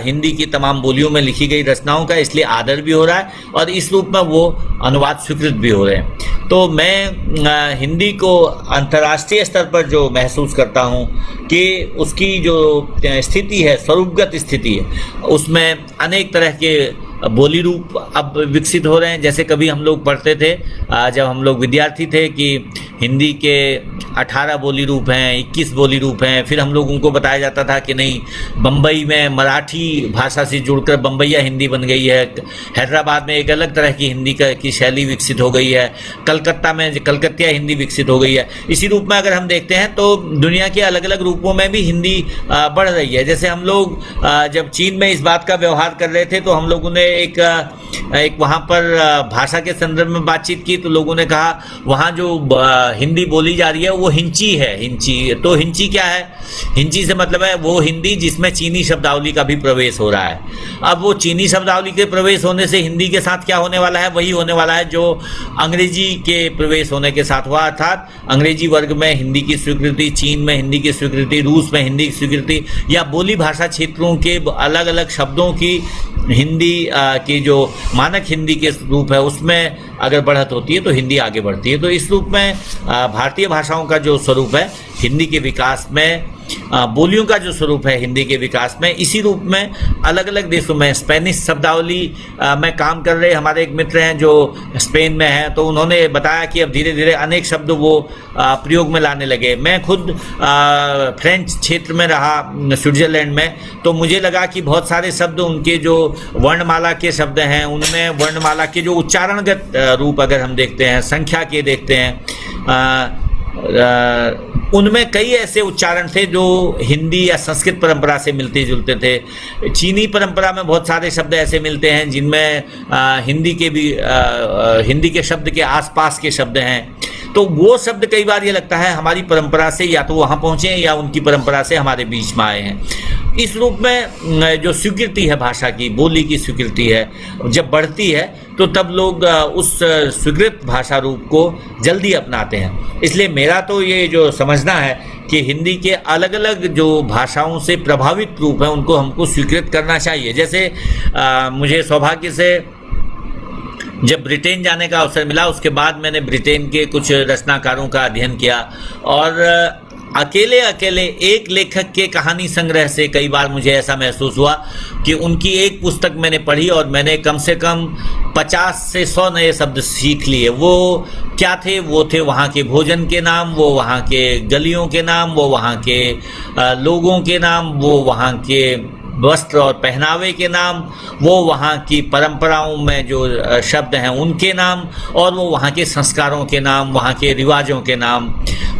हिंदी की तमाम बोलियों में लिखी गई रचनाओं का इसलिए आदर भी हो रहा है और इस रूप में वो अनुवाद स्वीकृत भी हो रहे हैं। तो मैं हिंदी को अंतर्राष्ट्रीय स्तर पर जो महसूस करता हूँ कि उसकी जो स्थिति है, स्वरूपगत स्थिति है, उसमें अनेक तरह के बोली रूप अब विकसित हो रहे हैं। जैसे कभी हम लोग पढ़ते थे जब हम लोग विद्यार्थी थे कि हिंदी के 18 बोली रूप हैं, 21 बोली रूप हैं। फिर हम लोगों को बताया जाता था कि नहीं, बम्बई में मराठी भाषा से जुड़कर बम्बईया हिंदी बन गई है, हैदराबाद में एक अलग तरह की हिंदी की शैली विकसित हो गई है, कलकत्ता में कलकत्तिया हिंदी विकसित हो गई है। इसी रूप में अगर हम देखते हैं तो दुनिया के अलग अलग रूपों में भी हिंदी बढ़ रही है। जैसे हम लोग जब चीन में इस बात का व्यवहार कर रहे थे तो हम लोगों ने एक वहाँ पर भाषा के संदर्भ में बातचीत की, तो लोगों ने कहा वहाँ जो हिंदी बोली जा रही है वो हिंची है। हिंची, तो हिंची क्या है? हिंची से मतलब है वो हिंदी जिसमें चीनी शब्दावली का भी प्रवेश हो रहा है। अब वो चीनी शब्दावली के प्रवेश होने से हिंदी के साथ क्या होने वाला है? वही होने वाला है जो अंग्रेजी के प्रवेश होने के साथ हुआ, अर्थात अंग्रेजी वर्ग में हिंदी की स्वीकृति, चीन में हिंदी की स्वीकृति, रूस में हिंदी की स्वीकृति, या बोली भाषा क्षेत्रों के अलग अलग शब्दों की हिंदी की जो मानक हिंदी के रूप है उसमें अगर बढ़त होती है तो हिंदी आगे बढ़ती है। तो इस रूप में भारतीय भाषाओं का जो स्वरूप है हिंदी के विकास में, बोलियों का जो स्वरूप है हिंदी के विकास में, इसी रूप में अलग अलग देशों में स्पेनिश शब्दावली में काम कर रहे हमारे एक मित्र हैं जो स्पेन में हैं, तो उन्होंने बताया कि अब धीरे धीरे अनेक शब्द वो प्रयोग में लाने लगे। मैं खुद फ्रेंच क्षेत्र में रहा स्विट्जरलैंड में, तो मुझे लगा कि बहुत सारे शब्द उनके जो वर्णमाला के शब्द हैं उनमें वर्णमाला के जो उच्चारणगत रूप अगर हम देखते हैं, संख्या के देखते हैं, उनमें कई ऐसे उच्चारण थे जो हिंदी या संस्कृत परंपरा से मिलते जुलते थे। चीनी परंपरा में बहुत सारे शब्द ऐसे मिलते हैं जिनमें हिंदी के भी हिंदी के शब्द के आसपास के शब्द हैं। तो वो शब्द कई बार ये लगता है हमारी परंपरा से या तो वहाँ पहुँचे हैं या उनकी परंपरा से हमारे बीच में आए हैं। इस रूप में जो स्वीकृति है भाषा की, बोली की स्वीकृति है, जब बढ़ती है तो तब लोग उस स्वीकृत भाषा रूप को जल्दी अपनाते हैं। इसलिए मेरा तो ये जो समझना है कि हिंदी के अलग अलग जो भाषाओं से प्रभावित रूप हैं उनको हमको स्वीकृत करना चाहिए। जैसे मुझे सौभाग्य से जब ब्रिटेन जाने का अवसर मिला, उसके बाद मैंने ब्रिटेन के कुछ रचनाकारों का अध्ययन किया और अकेले एक लेखक के कहानी संग्रह से कई बार मुझे ऐसा महसूस हुआ कि उनकी एक पुस्तक मैंने पढ़ी और मैंने कम से कम 50 से 100 नए शब्द सीख लिए। वो क्या थे? वो थे वहाँ के भोजन के नाम, वो वहाँ के गलियों के नाम, वो वहाँ के लोगों के नाम, वो वहाँ के वस्त्र और पहनावे के नाम, वो वहाँ की परंपराओं में जो शब्द हैं उनके नाम, और वो वहाँ के संस्कारों के नाम, वहाँ के रिवाजों के नाम।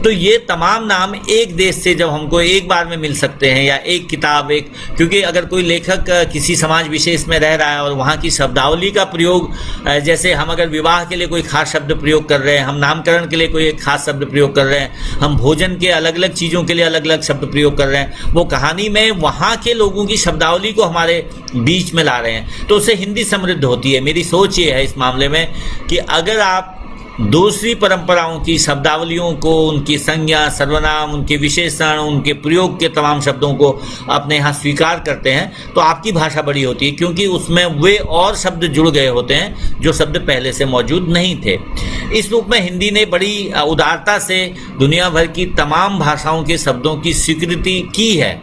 तो ये तमाम नाम एक देश से जब हमको एक बार में मिल सकते हैं या एक किताब क्योंकि अगर कोई लेखक किसी समाज विशेष में रह रहा है और वहाँ की शब्दावली का प्रयोग, जैसे हम अगर विवाह के लिए कोई खास शब्द प्रयोग कर रहे हैं, हम नामकरण के लिए कोई एक खास शब्द प्रयोग कर रहे हैं, हम भोजन के अलग अलग चीज़ों के लिए अलग अलग शब्द प्रयोग कर रहे हैं, वो कहानी में वहाँ के लोगों की शब्दावली को हमारे बीच में ला रहे हैं, तो उससे हिंदी समृद्ध होती है। मेरी सोच ये है इस मामले में कि अगर आप दूसरी परंपराओं की शब्दावलियों को, उनकी संज्ञा, सर्वनाम, उनके विशेषण, उनके प्रयोग के तमाम शब्दों को अपने यहाँ स्वीकार करते हैं तो आपकी भाषा बड़ी होती है, क्योंकि उसमें वे और शब्द जुड़ गए होते हैं जो शब्द पहले से मौजूद नहीं थे। इस रूप में हिंदी ने बड़ी उदारता से दुनिया भर की तमाम भाषाओं के शब्दों की स्वीकृति की है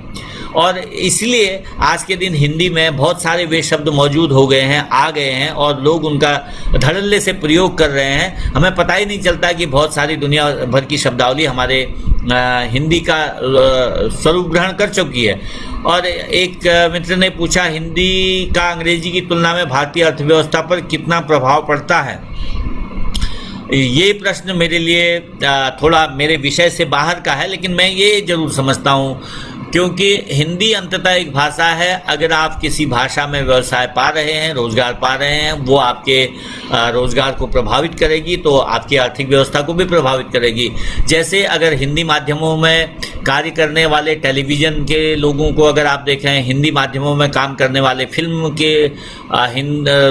और इसलिए आज के दिन हिंदी में बहुत सारे वे शब्द मौजूद हो गए हैं, आ गए हैं और लोग उनका धड़ल्ले से प्रयोग कर रहे हैं। हमें पता ही नहीं चलता कि बहुत सारी दुनिया भर की शब्दावली हमारे हिंदी का स्वरूप ग्रहण कर चुकी है। और एक मित्र ने पूछा, हिंदी का अंग्रेजी की तुलना में भारतीय अर्थव्यवस्था पर कितना प्रभाव पड़ता है? ये प्रश्न मेरे लिए थोड़ा मेरे विषय से बाहर का है, लेकिन मैं ये जरूर समझता हूँ क्योंकि हिंदी अंततः एक भाषा है। अगर आप किसी भाषा में व्यवसाय पा रहे हैं, रोजगार पा रहे हैं, वो आपके रोजगार को प्रभावित करेगी तो आपकी आर्थिक व्यवस्था को भी प्रभावित करेगी। जैसे अगर हिंदी माध्यमों में कार्य करने वाले टेलीविज़न के लोगों को अगर आप देखें, हिंदी माध्यमों में काम करने वाले फिल्म के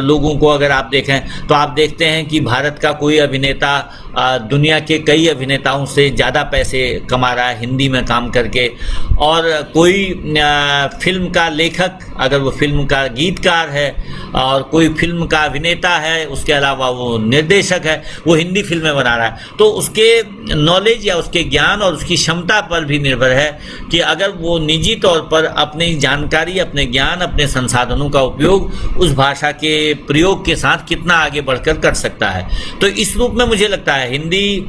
लोगों को अगर आप देखें तो आप देखते हैं कि भारत का कोई अभिनेता दुनिया के कई अभिनेताओं से ज़्यादा पैसे कमा रहा है हिंदी में काम करके। और कोई फिल्म का लेखक अगर वो फिल्म का गीतकार है और कोई फिल्म का अभिनेता है, उसके अलावा वो निर्देशक है, वो हिंदी फिल्में बना रहा है, तो उसके नॉलेज या उसके ज्ञान और उसकी क्षमता पर भी निर्भर है कि अगर वो निजी तौर पर अपनी जानकारी, अपने ज्ञान, अपने संसाधनों का उपयोग उस भाषा के प्रयोग के साथ कितना आगे बढ़कर कर सकता है। तो इस रूप में मुझे लगता है हिंदी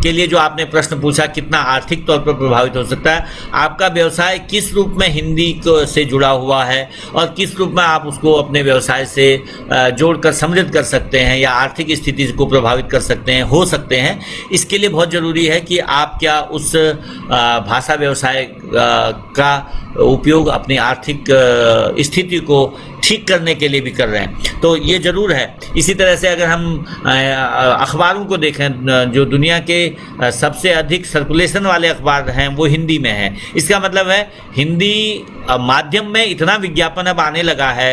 के लिए जो आपने प्रश्न पूछा, कितना आर्थिक तौर पर प्रभावित हो सकता है, आपका व्यवसाय किस रूप में हिंदी से जुड़ा हुआ है और किस रूप में आप उसको अपने व्यवसाय से जोड़कर समृद्ध कर सकते सकते हैं या आर्थिक स्थिति को प्रभावित कर सकते हैं, हो सकते हैं। इसके लिए बहुत ज़रूरी है कि आप क्या उस भाषा व्यवसाय का उपयोग अपनी आर्थिक स्थिति को ठीक करने के लिए भी कर रहे हैं, तो ये ज़रूर है। इसी तरह से अगर हम अखबारों को देखें, जो दुनिया के सबसे अधिक सर्कुलेशन वाले अखबार हैं वो हिंदी में हैं। इसका मतलब है हिंदी माध्यम में इतना विज्ञापन अब आने लगा है,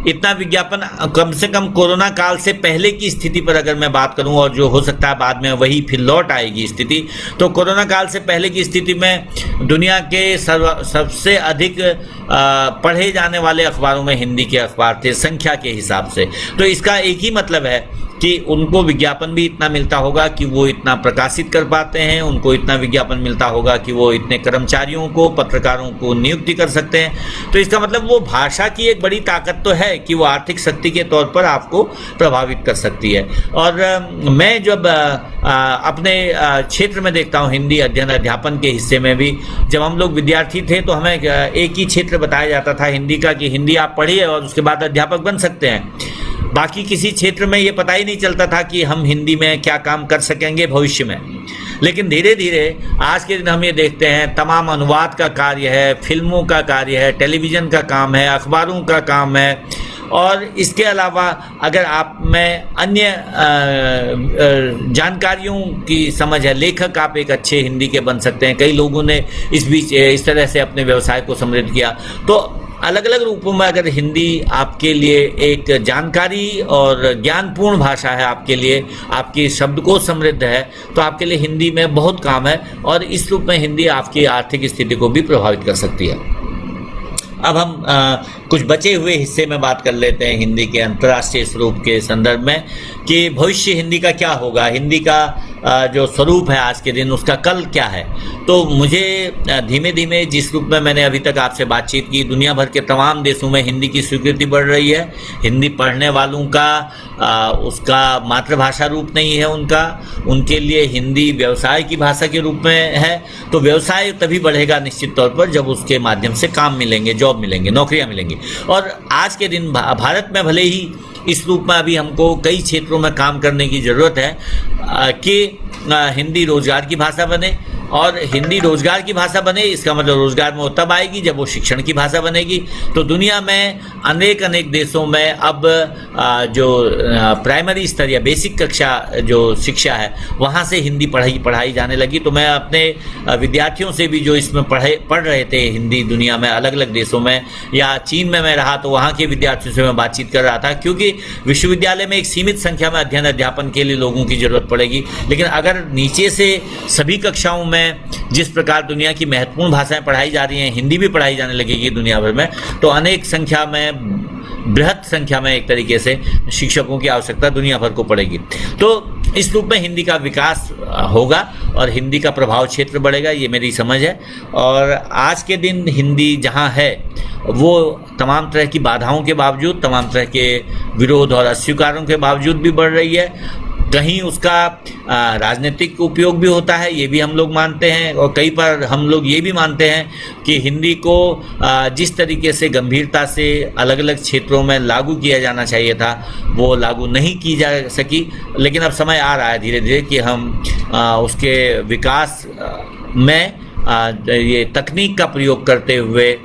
इतना विज्ञापन कम से कम कोरोना काल से पहले की स्थिति पर अगर मैं बात करूं, और जो हो सकता है बाद में वही फिर लौट आएगी स्थिति, तो कोरोना काल से पहले की स्थिति में दुनिया के सबसे अधिक पढ़े जाने वाले अखबारों में हिंदी के अखबार थे संख्या के हिसाब से। तो इसका एक ही मतलब है कि उनको विज्ञापन भी इतना मिलता होगा कि वो इतना प्रकाशित कर पाते हैं, उनको इतना विज्ञापन मिलता होगा कि वो इतने कर्मचारियों को, पत्रकारों को नियुक्ति कर सकते हैं। तो इसका मतलब वो भाषा की एक बड़ी ताकत तो है कि वो आर्थिक शक्ति के तौर पर आपको प्रभावित कर सकती है। और मैं जब अपने क्षेत्र में देखता हूँ, हिंदी अध्ययन अध्यापन के हिस्से में भी, जब हम लोग विद्यार्थी थे तो हमें एक ही क्षेत्र बताया जाता था हिंदी का कि हिंदी आप पढ़िए और उसके बाद अध्यापक बन सकते हैं। बाकी किसी क्षेत्र में ये पता ही नहीं चलता था कि हम हिंदी में क्या काम कर सकेंगे भविष्य में। लेकिन धीरे धीरे आज के दिन हम ये देखते हैं तमाम अनुवाद का कार्य है, फिल्मों का कार्य है, टेलीविज़न का काम है, अखबारों का काम है, और इसके अलावा अगर आप में अन्य जानकारियों की समझ है, लेखक आप एक अच्छे हिंदी के बन सकते हैं। कई लोगों ने इस बीच इस तरह से अपने व्यवसाय को समृद्ध किया। तो अलग अलग रूपों में अगर हिंदी आपके लिए एक जानकारी और ज्ञानपूर्ण भाषा है, आपके लिए आपकी शब्दकोश समृद्ध है, तो आपके लिए हिंदी में बहुत काम है, और इस रूप में हिंदी आपकी आर्थिक स्थिति को भी प्रभावित कर सकती है। अब हम कुछ बचे हुए हिस्से में बात कर लेते हैं हिंदी के अंतर्राष्ट्रीय स्वरूप के संदर्भ में कि भविष्य हिंदी का क्या होगा, हिंदी का जो स्वरूप है आज के दिन, उसका कल क्या है। तो मुझे धीमे धीमे जिस रूप में मैंने अभी तक आपसे बातचीत की, दुनिया भर के तमाम देशों में हिंदी की स्वीकृति बढ़ रही है। हिंदी पढ़ने वालों का उसका मातृभाषा रूप नहीं है, उनके लिए हिंदी व्यवसाय की भाषा के रूप में है। तो व्यवसाय तभी बढ़ेगा निश्चित तौर पर जब उसके माध्यम से काम मिलेंगे, जॉब मिलेंगे, नौकरियां मिलेंगी। और आज के दिन भारत में भले ही इस रूप में अभी हमको कई क्षेत्रों में काम करने की ज़रूरत है कि हिंदी रोजगार की भाषा बने, और हिंदी रोजगार की भाषा बने इसका मतलब रोजगार में वो तब आएगी जब वो शिक्षण की भाषा बनेगी। तो दुनिया में अनेक देशों में अब जो प्राइमरी स्तर या बेसिक कक्षा जो शिक्षा है वहाँ से हिंदी पढ़ाई जाने लगी। तो मैं अपने विद्यार्थियों से भी जो इसमें पढ़ रहे थे हिंदी दुनिया में अलग अलग देशों में, या चीन में मैं रहा तो वहाँ के विद्यार्थियों से मैं बातचीत कर रहा था, क्योंकि विश्वविद्यालय में एक सीमित संख्या में अध्ययन अध्यापन के लिए लोगों की ज़रूरत पड़ेगी। लेकिन अगर नीचे से सभी कक्षाओं में जिस प्रकार दुनिया की महत्वपूर्ण भाषाएं पढ़ाई जा रही हैं, हिंदी भी पढ़ाई जाने लगेगी दुनिया भर में, तो अनेक संख्या में, बृहत संख्या में एक तरीके से शिक्षकों की आवश्यकता दुनिया भर को पड़ेगी। तो इस रूप में हिंदी का विकास होगा और हिंदी का प्रभाव क्षेत्र बढ़ेगा, ये मेरी समझ है। और आज के दिन हिंदी जहाँ है वो तमाम तरह की बाधाओं के बावजूद, तमाम तरह के विरोध और अस्वीकारों के बावजूद भी बढ़ रही है। कहीं उसका राजनीतिक उपयोग भी होता है, ये भी हम लोग मानते हैं, और कई बार हम लोग ये भी मानते हैं कि हिंदी को जिस तरीके से गंभीरता से अलग अलग क्षेत्रों में लागू किया जाना चाहिए था वो लागू नहीं की जा सकी। लेकिन अब समय आ रहा है धीरे धीरे कि हम उसके विकास में ये तकनीक का प्रयोग करते हुए,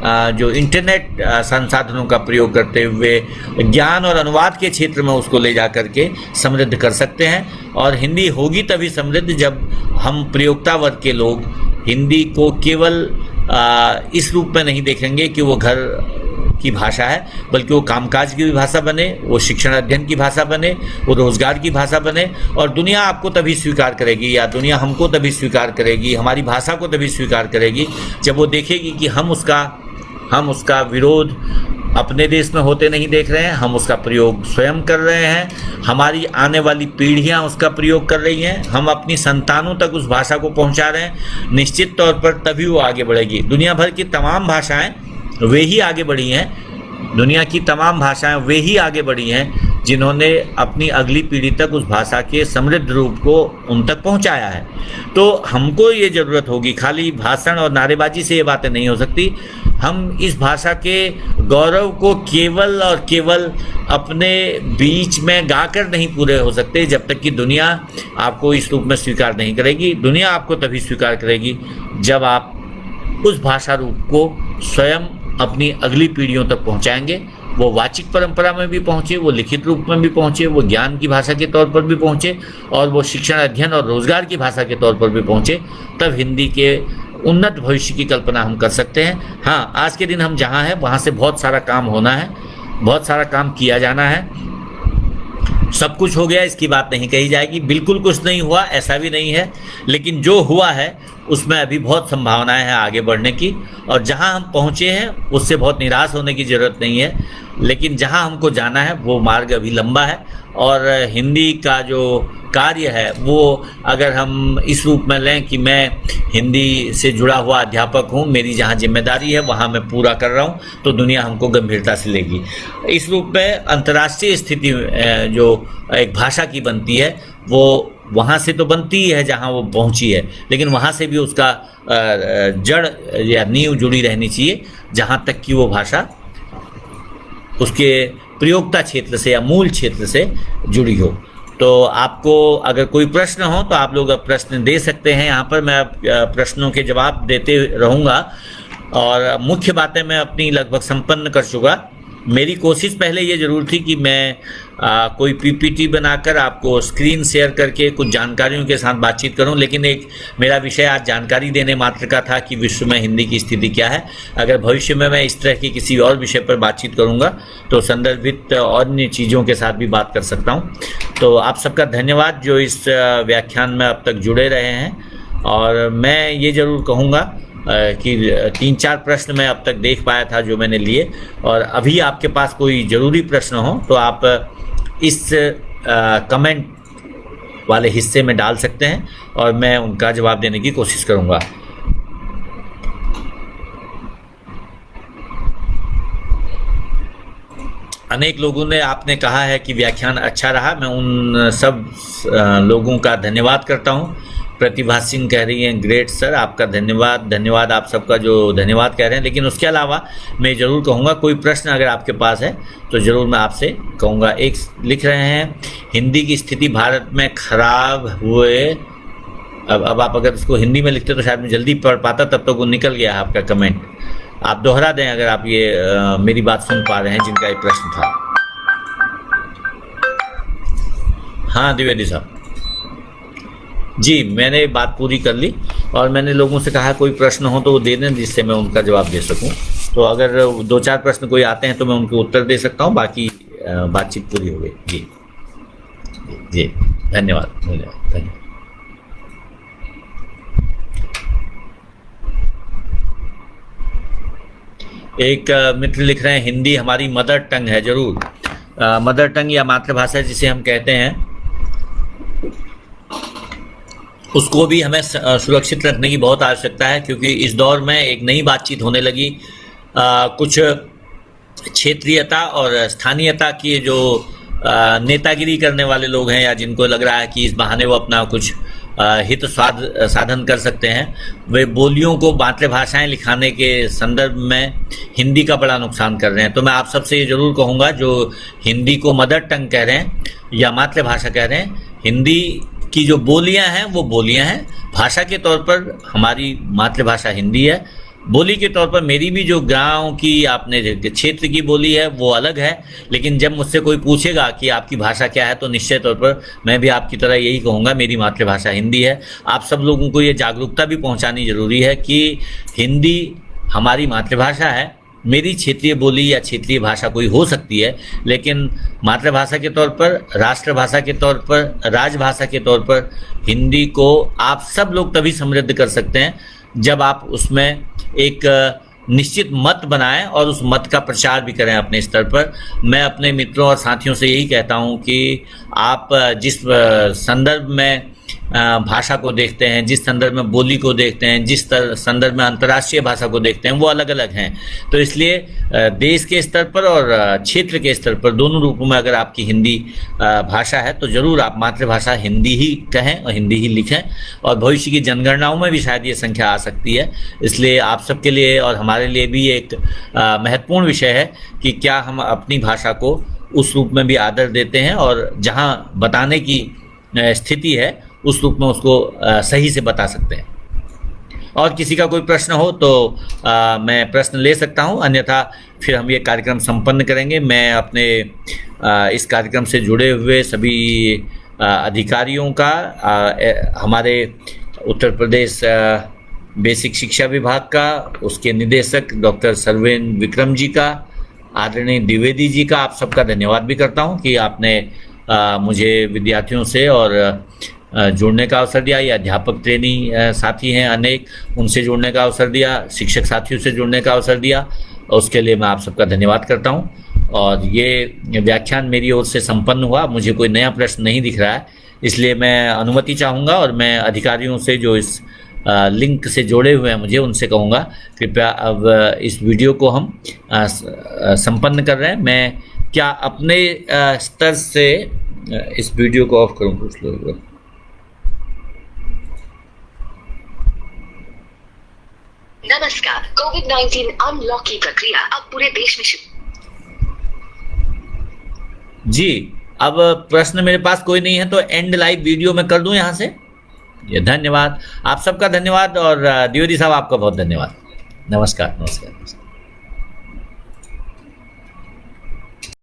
जो इंटरनेट संसाधनों का प्रयोग करते हुए ज्ञान और अनुवाद के क्षेत्र में उसको ले जा करके समृद्ध कर सकते हैं। और हिंदी होगी तभी समृद्ध जब हम प्रयोक्ता वर्ग के लोग हिंदी को केवल इस रूप में नहीं देखेंगे कि वो घर की भाषा है, बल्कि वो कामकाज की भी भाषा बने, वो शिक्षण अध्ययन की भाषा बने, वो रोजगार की भाषा बने। और दुनिया आपको तभी स्वीकार करेगी, या दुनिया हमको तभी स्वीकार करेगी, हमारी भाषा को तभी स्वीकार करेगी जब वो देखेगी कि हम उसका विरोध अपने देश में होते नहीं देख रहे हैं, हम उसका प्रयोग स्वयं कर रहे हैं, हमारी आने वाली पीढ़ियां उसका प्रयोग कर रही हैं, हम अपनी संतानों तक उस भाषा को पहुंचा रहे हैं। निश्चित तौर पर तभी वो आगे बढ़ेगी। दुनिया भर की तमाम भाषाएं वे ही आगे बढ़ी हैं, दुनिया की तमाम भाषाएं वे ही आगे बढ़ी हैं जिन्होंने अपनी अगली पीढ़ी तक उस भाषा के समृद्ध रूप को उन तक पहुंचाया है। तो हमको ये ज़रूरत होगी, खाली भाषण और नारेबाजी से ये बातें नहीं हो सकती। हम इस भाषा के गौरव को केवल और केवल अपने बीच में गाकर नहीं पूरे हो सकते जब तक कि दुनिया आपको इस रूप में स्वीकार नहीं करेगी। दुनिया आपको तभी स्वीकार करेगी जब आप उस भाषा रूप को स्वयं अपनी अगली पीढ़ियों तक पहुंचाएंगे। वो वाचिक परंपरा में भी पहुंचे, वो लिखित रूप में भी पहुंचे, वो ज्ञान की भाषा के तौर पर भी पहुंचे और वो शिक्षण, अध्ययन और रोजगार की भाषा के तौर पर भी पहुंचे। तब हिंदी के उन्नत भविष्य की कल्पना हम कर सकते हैं। हाँ, आज के दिन हम जहाँ हैं वहाँ से बहुत सारा काम होना है, बहुत सारा काम किया जाना है। सब कुछ हो गया इसकी बात नहीं कही जाएगी, बिल्कुल कुछ नहीं हुआ ऐसा भी नहीं है, लेकिन जो हुआ है उसमें अभी बहुत संभावनाएं हैं आगे बढ़ने की। और जहां हम पहुंचे हैं उससे बहुत निराश होने की ज़रूरत नहीं है, लेकिन जहां हमको जाना है वो मार्ग अभी लंबा है। और हिंदी का जो कार्य है वो अगर हम इस रूप में लें कि मैं हिंदी से जुड़ा हुआ अध्यापक हूँ, मेरी जहाँ जिम्मेदारी है वहाँ मैं पूरा कर रहा हूँ, तो दुनिया हमको गंभीरता से लेगी। इस रूप में अंतर्राष्ट्रीय स्थिति जो एक भाषा की बनती है वो वहाँ से तो बनती है जहाँ वो पहुँची है, लेकिन वहाँ से भी उसका जड़ या नींव जुड़ी रहनी चाहिए जहाँ तक कि वो भाषा उसके प्रयोक्ता क्षेत्र से या मूल क्षेत्र से जुड़ी हो। तो आपको अगर कोई प्रश्न हो तो आप लोग प्रश्न दे सकते हैं यहाँ पर, मैं प्रश्नों के जवाब देते रहूँगा। और मुख्य बातें मैं अपनी लगभग संपन्न कर चुका। मेरी कोशिश पहले ये ज़रूर थी कि मैं कोई पीपीटी बनाकर आपको स्क्रीन शेयर करके कुछ जानकारियों के साथ बातचीत करूं, लेकिन एक मेरा विषय आज जानकारी देने मात्र का था कि विश्व में हिंदी की स्थिति क्या है। अगर भविष्य में मैं इस तरह की किसी और विषय पर बातचीत करूंगा तो संदर्भित अन्य चीज़ों के साथ भी बात कर सकता हूं। तो आप सबका धन्यवाद जो इस व्याख्यान में अब तक जुड़े रहे हैं। और मैं ये ज़रूर कहूँगा कि 3-4 प्रश्न मैं अब तक देख पाया था जो मैंने लिए, और अभी आपके पास कोई ज़रूरी प्रश्न हो तो आप इस कमेंट वाले हिस्से में डाल सकते हैं और मैं उनका जवाब देने की कोशिश करूँगा। अनेक लोगों ने आपने कहा है कि व्याख्यान अच्छा रहा, मैं उन सब लोगों का धन्यवाद करता हूँ। प्रतिभा सिंह कह रही हैं ग्रेट सर, आपका धन्यवाद आप सबका जो धन्यवाद कह रहे हैं। लेकिन उसके अलावा मैं ज़रूर कहूँगा कोई प्रश्न अगर आपके पास है तो ज़रूर मैं आपसे कहूँगा। एक लिख रहे हैं हिंदी की स्थिति भारत में खराब हुए। अब आप अगर इसको हिंदी में लिखते तो शायद मैं जल्दी पढ़ पाता, तब तक वो निकल गया है आपका कमेंट। आप दोहरा दें अगर आप ये मेरी बात सुन पा रहे हैं जिनका ये प्रश्न था। हाँ द्विवेदी साहब जी, मैंने बात पूरी कर ली और मैंने लोगों से कहा कोई प्रश्न हो तो वो दे दें जिससे मैं उनका जवाब दे सकूं। तो अगर 2-4 प्रश्न कोई आते हैं तो मैं उनके उत्तर दे सकता हूं, बाकी बातचीत पूरी हो गई। जी जी धन्यवाद। एक मित्र लिख रहे हैं हिंदी हमारी मदर टंग है। जरूर मदर टंग या मातृभाषा जिसे हम कहते हैं उसको भी हमें सुरक्षित रखने की बहुत आवश्यकता है, क्योंकि इस दौर में एक नई बातचीत होने लगी। कुछ क्षेत्रीयता और स्थानीयता की जो नेतागिरी करने वाले लोग हैं या जिनको लग रहा है कि इस बहाने वो अपना कुछ हित साधन कर सकते हैं, वे बोलियों को मातृभाषाएं लिखाने के संदर्भ में हिंदी का बड़ा नुकसान कर रहे हैं। तो मैं आप सबसे ये ज़रूर कहूँगा जो हिंदी को मदर टंग कह रहे हैं या मातृभाषा कह रहे हैं, हिंदी की जो बोलियां हैं वो बोलियां हैं। भाषा के तौर पर हमारी मातृभाषा हिंदी है, बोली के तौर पर मेरी भी जो गांव की आपने क्षेत्र की बोली है वो अलग है। लेकिन जब मुझसे कोई पूछेगा कि आपकी भाषा क्या है तो निश्चित तौर पर मैं भी आपकी तरह यही कहूँगा मेरी मातृभाषा हिंदी है। आप सब लोगों को ये जागरूकता भी पहुँचानी ज़रूरी है कि हिंदी हमारी मातृभाषा है। मेरी क्षेत्रीय बोली या क्षेत्रीय भाषा कोई हो सकती है, लेकिन मातृभाषा के तौर पर, राष्ट्रभाषा के तौर पर, राजभाषा के तौर पर हिंदी को आप सब लोग तभी समृद्ध कर सकते हैं जब आप उसमें एक निश्चित मत बनाएं और उस मत का प्रचार भी करें अपने स्तर पर। मैं अपने मित्रों और साथियों से यही कहता हूं कि आप जिस संदर्भ में भाषा को देखते हैं, जिस संदर्भ में बोली को देखते हैं, जिस संदर्भ में अंतर्राष्ट्रीय भाषा को देखते हैं, वो अलग अलग हैं। तो इसलिए देश के स्तर पर और क्षेत्र के स्तर पर दोनों रूपों में अगर आपकी हिंदी भाषा है तो ज़रूर आप मातृभाषा हिंदी ही कहें और हिंदी ही लिखें। और भविष्य की जनगणनाओं में भी शायद ये संख्या आ सकती है। इसलिए आप सबके लिए और हमारे लिए भी एक महत्वपूर्ण विषय है कि क्या हम अपनी भाषा को उस रूप में भी आदर देते हैं और जहाँ बताने की स्थिति है उस रूप में उसको सही से बता सकते हैं। और किसी का कोई प्रश्न हो तो मैं प्रश्न ले सकता हूं, अन्यथा फिर हम ये कार्यक्रम संपन्न करेंगे। मैं अपने इस कार्यक्रम से जुड़े हुए सभी अधिकारियों का, हमारे उत्तर प्रदेश बेसिक शिक्षा विभाग का, उसके निदेशक डॉक्टर सर्वेन विक्रम जी का, आदरणीय द्विवेदी जी का, आप सबका धन्यवाद भी करता हूं कि आपने मुझे विद्यार्थियों से और जुड़ने का अवसर दिया। या अध्यापक ट्रेनी साथी हैं अनेक, उनसे जुड़ने का अवसर दिया, शिक्षक साथियों से जुड़ने का अवसर दिया, उसके लिए मैं आप सबका धन्यवाद करता हूं। और ये व्याख्यान मेरी ओर से संपन्न हुआ। मुझे कोई नया प्रश्न नहीं दिख रहा है, इसलिए मैं अनुमति चाहूँगा और मैं अधिकारियों से जो इस लिंक से जोड़े हुए हैं मुझे उनसे कहूँगा कृपया अब इस वीडियो को हम संपन्न कर रहे हैं। मैं क्या अपने स्तर से इस वीडियो को ऑफ करूँ? कुछ लोग नमस्कार, कोविड-19 अनलॉक की प्रक्रिया अब पूरे देश में जी। अब प्रश्न मेरे पास कोई नहीं है तो एंड लाइव वीडियो में कर दूं यहाँ से। ये धन्यवाद, आप सबका धन्यवाद और द्विवेदी साहब आपका बहुत धन्यवाद। नमस्कार।